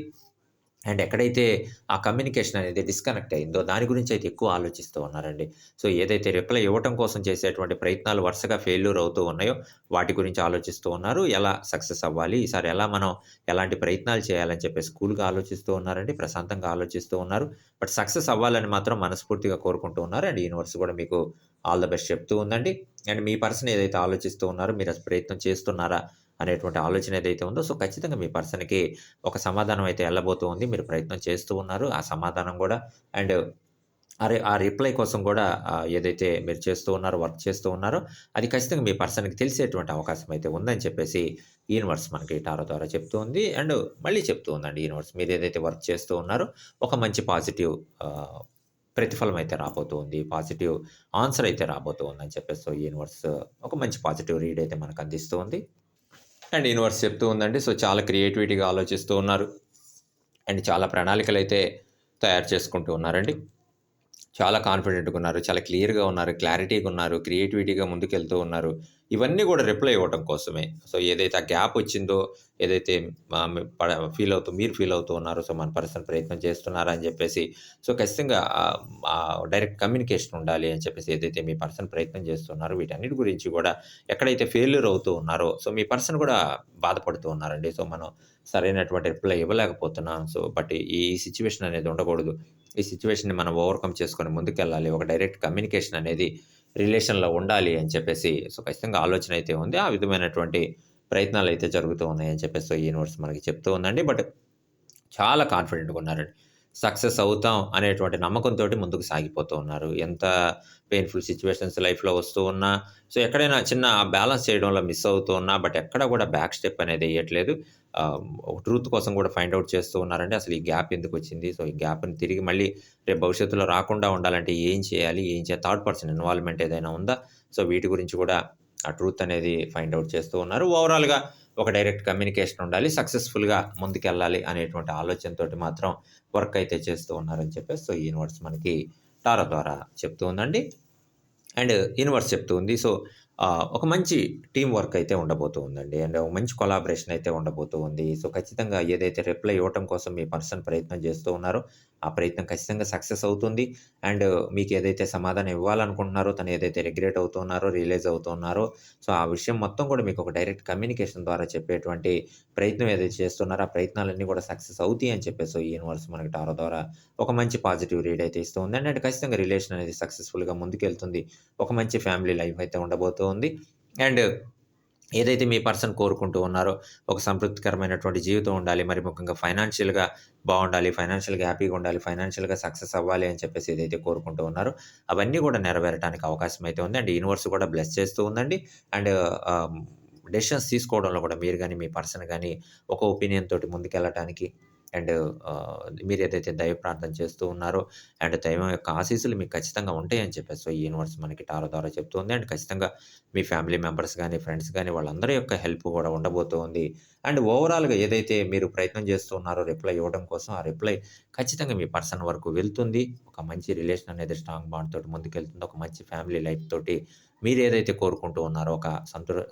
అండ్ ఎక్కడైతే ఆ కమ్యూనికేషన్ అనేది డిస్కనెక్ట్ అయిందో దాని గురించి అయితే ఎక్కువ ఆలోచిస్తూ ఉన్నారండి. సో, ఏదైతే రిప్లై ఇవ్వటం కోసం చేసేటువంటి ప్రయత్నాలు వరుసగా ఫెయిల్యూర్ అవుతూ ఉన్నాయో, వాటి గురించి ఆలోచిస్తూ ఉన్నారు. ఎలా సక్సెస్ అవ్వాలి? ఈసారి ఎలా మనం ఎలాంటి ప్రయత్నాలు చేయాలని చెప్పేసి కూల్‌గా ఆలోచిస్తూ ఉన్నారండి. ప్రశాంతంగా ఆలోచిస్తూ ఉన్నారు. బట్ సక్సెస్ అవ్వాలని మాత్రం మనస్ఫూర్తిగా కోరుకుంటూ ఉన్నారు. అండ్ యూనివర్స్ కూడా మీకు ఆల్ ద బెస్ట్ చెప్తూ ఉందండి. అండ్ మీ పర్సన్ ఏదైతే ఆలోచిస్తూ ఉన్నారో, మీరు ప్రయత్నం చేస్తున్నారా? అనేటువంటి ఆలోచన ఏదైతే ఉందో, సో, ఖచ్చితంగా మీ పర్సన్‌కి ఒక సమాధానం అయితే ఎళ్ళబోతూ ఉంది. మీరు ప్రయత్నం చేస్తూ ఉన్నారు. ఆ సమాధానం గూడా అండ్ ఆ రిప్లై కోసం గూడా ఏదైతే మీరు చేస్తూ ఉన్నారో, వర్క్ చేస్తూ ఉన్నారో, అది ఖచ్చితంగా మీ పర్సన్‌కి తెలిసేటువంటి అవకాశం అయితే ఉందని చెప్పేసి యూనివర్స్ మనకి టారో ద్వారా చెప్తూ ఉంది. అండ్ మళ్ళీ చెప్తూ ఉందండి యూనివర్స్. మీరేదైతే వర్క్ చేస్తూ ఉన్నారో, ఒక మంచి పాజిటివ్ ప్రతిఫలం అయితే రాబోతూ ఉంది. పాజిటివ్ ఆన్సర్ అయితే రాబోతూ ఉందని చెప్పేసి సో, యూనివర్స్ ఒక మంచి పాజిటివ్ రీడ్ అయితే మనకు అందిస్తూ ఉంది. అండ్ యూనివర్స్ చెప్తూ ఉందండి. సో, చాలా క్రియేటివిటీగా ఆలోచిస్తూ ఉన్నారు. అండ్ చాలా ప్రణాళికలైతే తయారు చేసుకుంటూ ఉన్నారండి. చాలా కాన్ఫిడెంట్‌గా ఉన్నారు. చాలా క్లియర్‌గా ఉన్నారు. క్లారిటీగా ఉన్నారు. క్రియేటివిటీగా ముందుకెళ్తూ ఉన్నారు. ఇవన్నీ గూడా రిప్లై ఇవ్వటం కోసమే. సో, ఏదైతే ఆ గ్యాప్ వచ్చిందో, ఏదైతే మీ మీరు ఫీల్ అవుతూ ఉన్నారో, సో, మన పర్సన్ ప్రయత్నం చేస్తున్నారా అని జెప్పేసి, సో, ఖచ్చితంగా డైరెక్ట్ కమ్యూనికేషన్ ఉండాలి అని చెప్పేసి ఏదైతే మీ పర్సన్ ప్రయత్నం చేస్తున్నారో, వీటన్నిటి గురించి గూడా ఎక్కడైతే ఫెయిల్యూర్ అవుతూ ఉన్నారో, సో, మీ పర్సన్ గూడా బాధపడుతూ ఉన్నారండి. సో, మనం సరైనటువంటి రిప్లై ఇవ్వలేకపోతున్నాం. సో, బట్ ఈ సిట్యుయేషన్ అనేది ఉండకూడదు. ఈ సిట్యుయేషన్‌ని మనం ఓవర్‌కమ్ చేసుకొని ముందుకెళ్ళాలి. ఒక డైరెక్ట్ కమ్యూనికేషన్ అనేది రిలేషన్‌లో ఉండాలి అని చెప్పేసి సో, ఖచ్చితంగా ఆలోచన అయితే ఉంది. ఆ విధమైనటువంటి ప్రయత్నాలైతే జరుగుతూ ఉన్నాయని చెప్పేసి యూనివర్స్ మనకి చెప్తూ ఉందండి. బట్ చాలా కాన్ఫిడెంట్‌గా ఉన్నారండి. సక్సెస్ అవుతాం అనేటువంటి నమ్మకంతోటి ముందుకు సాగిపోతూ ఉన్నారు. ఎంత పెయిన్‌ఫుల్ సిట్యుయేషన్స్ లైఫ్‌లో వస్తూ ఉన్నా, సో, ఎక్కడైనా చిన్న బ్యాలెన్స్ చేయడంలో మిస్ అవుతూ ఉన్నా, బట్ ఎక్కడ కూడా బ్యాక్ స్టెప్ అనేది ఎయట్లేదు. ఆహ్, ట్రూత్ కోసం కూడా ఫైండ్ ఔట్ చేస్తూ ఉన్నారండి. అసలు ఈ గ్యాప్ ఎందుకొచ్చింది? సో, ఈ గ్యాప్‌ని తిరిగి మళ్ళీ రేపు భవిష్యత్తులో రాకుండా ఉండాలంటే ఏం చేయాలి? థర్డ్ పర్సన్ ఇన్వాల్వ్‌మెంట్ ఏదైనా ఉందా? సో, వీటి గురించి కూడా ఆ ట్రూత్ అనేది ఫైండ్ ఔట్ చేస్తూ ఉన్నారు. ఓవరాల్‌గా ఒక డైరెక్ట్ కమ్యూనికేషన్ ఉండాలి. సక్సెస్‌ఫుల్‌గా ముందుకెళ్ళాలి అనేటువంటి ఆలోచనతోటి మాత్రం వర్క్ అయితే చేస్తూ ఉన్నారని చెప్పేసి సో, యూనివర్స్ మనకి టారో ద్వారా చెప్తూ ఉందండి. అండ్ యూనివర్స్ చెప్తూ ఉంది. సో, ఒక మంచి టీమ్ వర్క్ అయితే ఉండబోతూ ఉందండి. అండ్ ఒక మంచి కొలాబరేషన్ అయితే ఉండబోతూ ఉంది. సో, ఖచ్చితంగా ఏదైతే రిప్లై ఇవ్వటం కోసం మీ పర్సన్ ప్రయత్నం చేస్తూ ఉన్నారో, ఆ ప్రయత్నం ఖచ్చితంగా సక్సెస్ అవుతుంది. అండ్ మీకేదైతే సమాధానం ఇవ్వాలనుకుంటున్నారో, తను ఏదైతే రిగ్రెట్ అవుతున్నారో, రియలైజ్ అవుతున్నారో, సో, ఆ విషయం మొత్తం కూడా మీకు ఒక డైరెక్ట్ కమ్యూనికేషన్ ద్వారా చెప్పేటువంటి ప్రయత్నం ఏదైతే చేస్తున్నారో, ఆ ప్రయత్నాలన్నీ కూడా సక్సెస్ అవుతాయి అని చెప్పేసి సో, ఈ యూనివర్స్ మనకి టారో ద్వారా ఒక మంచి పాజిటివ్ రీడ్ అయితే ఇస్తూ ఉంది. అండ్ ఖచ్చితంగా రిలేషన్ అనేది సక్సెస్‌ఫుల్‌గా ముందుకెళ్తుంది. ఒక మంచి ఫ్యామిలీ లైఫ్ అయితే ఉండబోతూ ఉంది. అండ్ ఏదైతే మీ పర్సన్ కోరుకుంటూ ఉన్నారో, ఒక సంతృప్తికరమైనటువంటి జీవితం ఉండాలి. మరి ముఖ్యంగా ఫైనాన్షియల్‌గా బావుండాలి. ఫైనాన్షియల్‌గా హ్యాపీగా ఉండాలి. ఫైనాన్షియల్‌గా సక్సెస్ అవ్వాలి అని చెప్పేసి ఏదైతే కోరుకుంటూ ఉన్నారో, అవన్నీ కూడా నెరవేరటానికి అవకాశం అయితే ఉంది. అండ్ యూనివర్స్ కూడా బ్లెస్ చేస్తూ ఉందండి. అండ్ ఆహ్, డెసిషన్స్ తీసుకోవడంలో కూడా మీరు గాని, మీ పర్సన్ గాని ఒక ఒపీనియన్ తోటి ముందుకెళ్ళటానికి అండ్ మీరేదైతే దైవ ప్రార్థన చేస్తూ ఉన్నారో అండ్ దైవం యొక్క ఆశీస్సులు మీకు ఖచ్చితంగా ఉంటాయని చెప్పేసి సో, ఈ యూనివర్స్ మనకి టారో ద్వారా చెప్తుంది. అండ్ ఖచ్చితంగా మీ ఫ్యామిలీ మెంబర్స్ గాని, ఫ్రెండ్స్ గాని వాళ్ళందరి యొక్క హెల్ప్ కూడా ఉండబోతూ ఉంది. అండ్ ఓవరాల్‌గా ఏదైతే మీరు ప్రయత్నం చేస్తూ ఉన్నారో రిప్లై ఇవ్వడం కోసం, ఆ రిప్లై ఖచ్చితంగా మీ పర్సన్ వరకు వెళ్తుంది. ఒక మంచి రిలేషన్ అనేది స్ట్రాంగ్ బాండ్ తోటి ముందుకెళ్తుంది. ఒక మంచి ఫ్యామిలీ లైఫ్ తోటి మీరేదైతే కోరుకుంటూ ఉన్నారో ఒక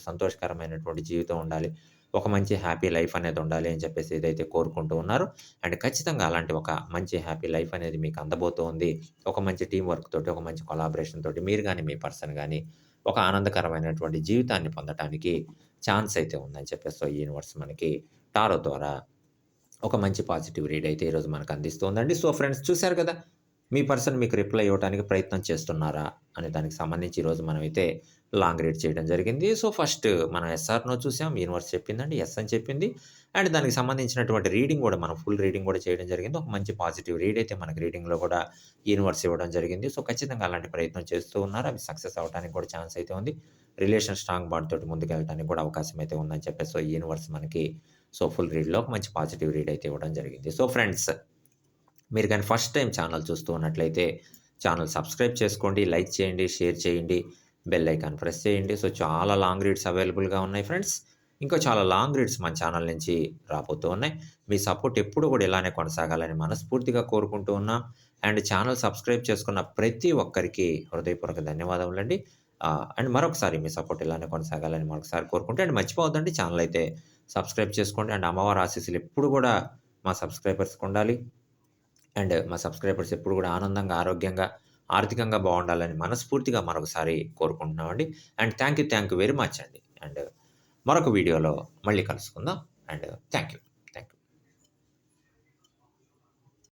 సంతోషకరమైనటువంటి జీవితం ఉండాలి. ఒక మంచి హ్యాపీ లైఫ్ అనేది ఉండాలి అని చెప్పేసి ఏదైతే కోరుకుంటూ ఉన్నారో అండ్ ఖచ్చితంగా అలాంటి ఒక మంచి హ్యాపీ లైఫ్ అనేది మీకు అందబోతూ ఉంది. ఒక మంచి టీమ్ వర్క్ తోటి, ఒక మంచి కొలాబరేషన్ తోటి మీరు గాని, మీ పర్సన్ గాని ఒక ఆనందకరమైనటువంటి జీవితాన్ని పొందటానికి ఛాన్స్ అయితే ఉందని చెప్పేసి సో, ఈ యూనివర్స్ మనకి టారో ద్వారా ఒక మంచి పాజిటివ్ రీడ్ అయితే ఈరోజు మనకు అందిస్తోందండి. సో, ఫ్రెండ్స్ చూసారు కదా! మీ పర్సన్ మీకు రిప్లై ఇవ్వటానికి ప్రయత్నం చేస్తున్నారా? అనే దానికి సంబంధించి ఈరోజు మనమైతే లాంగ్ రీడ్ చేయడం జరిగింది. సో, ఫస్ట్ మనం యెస్ ఆర్ నో చూసాం. యూనివర్స్ చెప్పిందండి. యెస్ అని చెప్పింది. అండ్ దానికి సంబంధించినటువంటి రీడింగ్ గూడా మనం ఫుల్ రీడింగ్ గూడా చేయడం జరిగింది. ఒక మంచి పాజిటివ్ రీడ్ అయితే మనకు రీడింగ్‌లో గూడా యూనివర్స్ ఇవ్వడం జరిగింది. సో, ఖచ్చితంగా అలాంటి ప్రయత్నం చేస్తూ ఉన్నారు. అవి సక్సెస్ అవ్వటానికి కూడా ఛాన్స్ అయితే ఉంది. రిలేషన్ స్ట్రాంగ్ బాండ్ తోటి ముందుకెళ్ళటానికి కూడా అవకాశం అయితే ఉందని చెప్పేసి సో, యూనివర్స్ మనకి ఫుల్ రీడ్‌లో ఒక మంచి పాజిటివ్ రీడ్ అయితే ఇవ్వడం జరిగింది. సో, ఫ్రెండ్స్ మీరు గాని ఫస్ట్ టైమ్ ఛానల్ చూస్తూ ఉన్నట్లయితే ఛానల్ సబ్స్క్రైబ్ చేసుకోండి, లైక్ చేయండి, షేర్ చేయండి, బెల్ ఐకాన్ ప్రెస్ చేయండి. సో, చాలా లాంగ్ రీడ్స్ అవైలబుల్‌గా ఉన్నాయి ఫ్రెండ్స్. ఇంకా చాలా లాంగ్ రీడ్స్ మన ఛానల్ నుంచి రాబోతూ ఉన్నాయి. మీ సపోర్ట్ ఎప్పుడు కూడా ఇలానే కొనసాగాలని మనస్ఫూర్తిగా కోరుకుంటూ ఉన్నాం. అండ్ ఛానల్ సబ్స్క్రైబ్ చేసుకున్న ప్రతి ఒక్కరికి హృదయపూర్వక ధన్యవాదములండి. అండ్ మరొకసారి మీ సపోర్ట్ ఇలానే కొనసాగాలని మరొకసారి కోరుకుంటూ అండ్ మర్చిపోవద్దండి ఛానల్ అయితే సబ్స్క్రైబ్ చేసుకోండి. అండ్ అమ్మవారి ఆశీస్సులు ఎప్పుడు కూడా మా సబ్స్క్రైబర్స్‌కి ఉండాలి. అండ్ మా సబ్స్క్రైబర్స్ ఎప్పుడు కూడా ఆనందంగా, ఆరోగ్యంగా, ఆర్థికంగా బాగుండాలని మనస్ఫూర్తిగా మరొకసారి కోరుకుంటున్నామండి. And thank you very much అండి. అండ్ మరొక వీడియోలో మళ్ళీ కలుసుకుందాం. And thank you.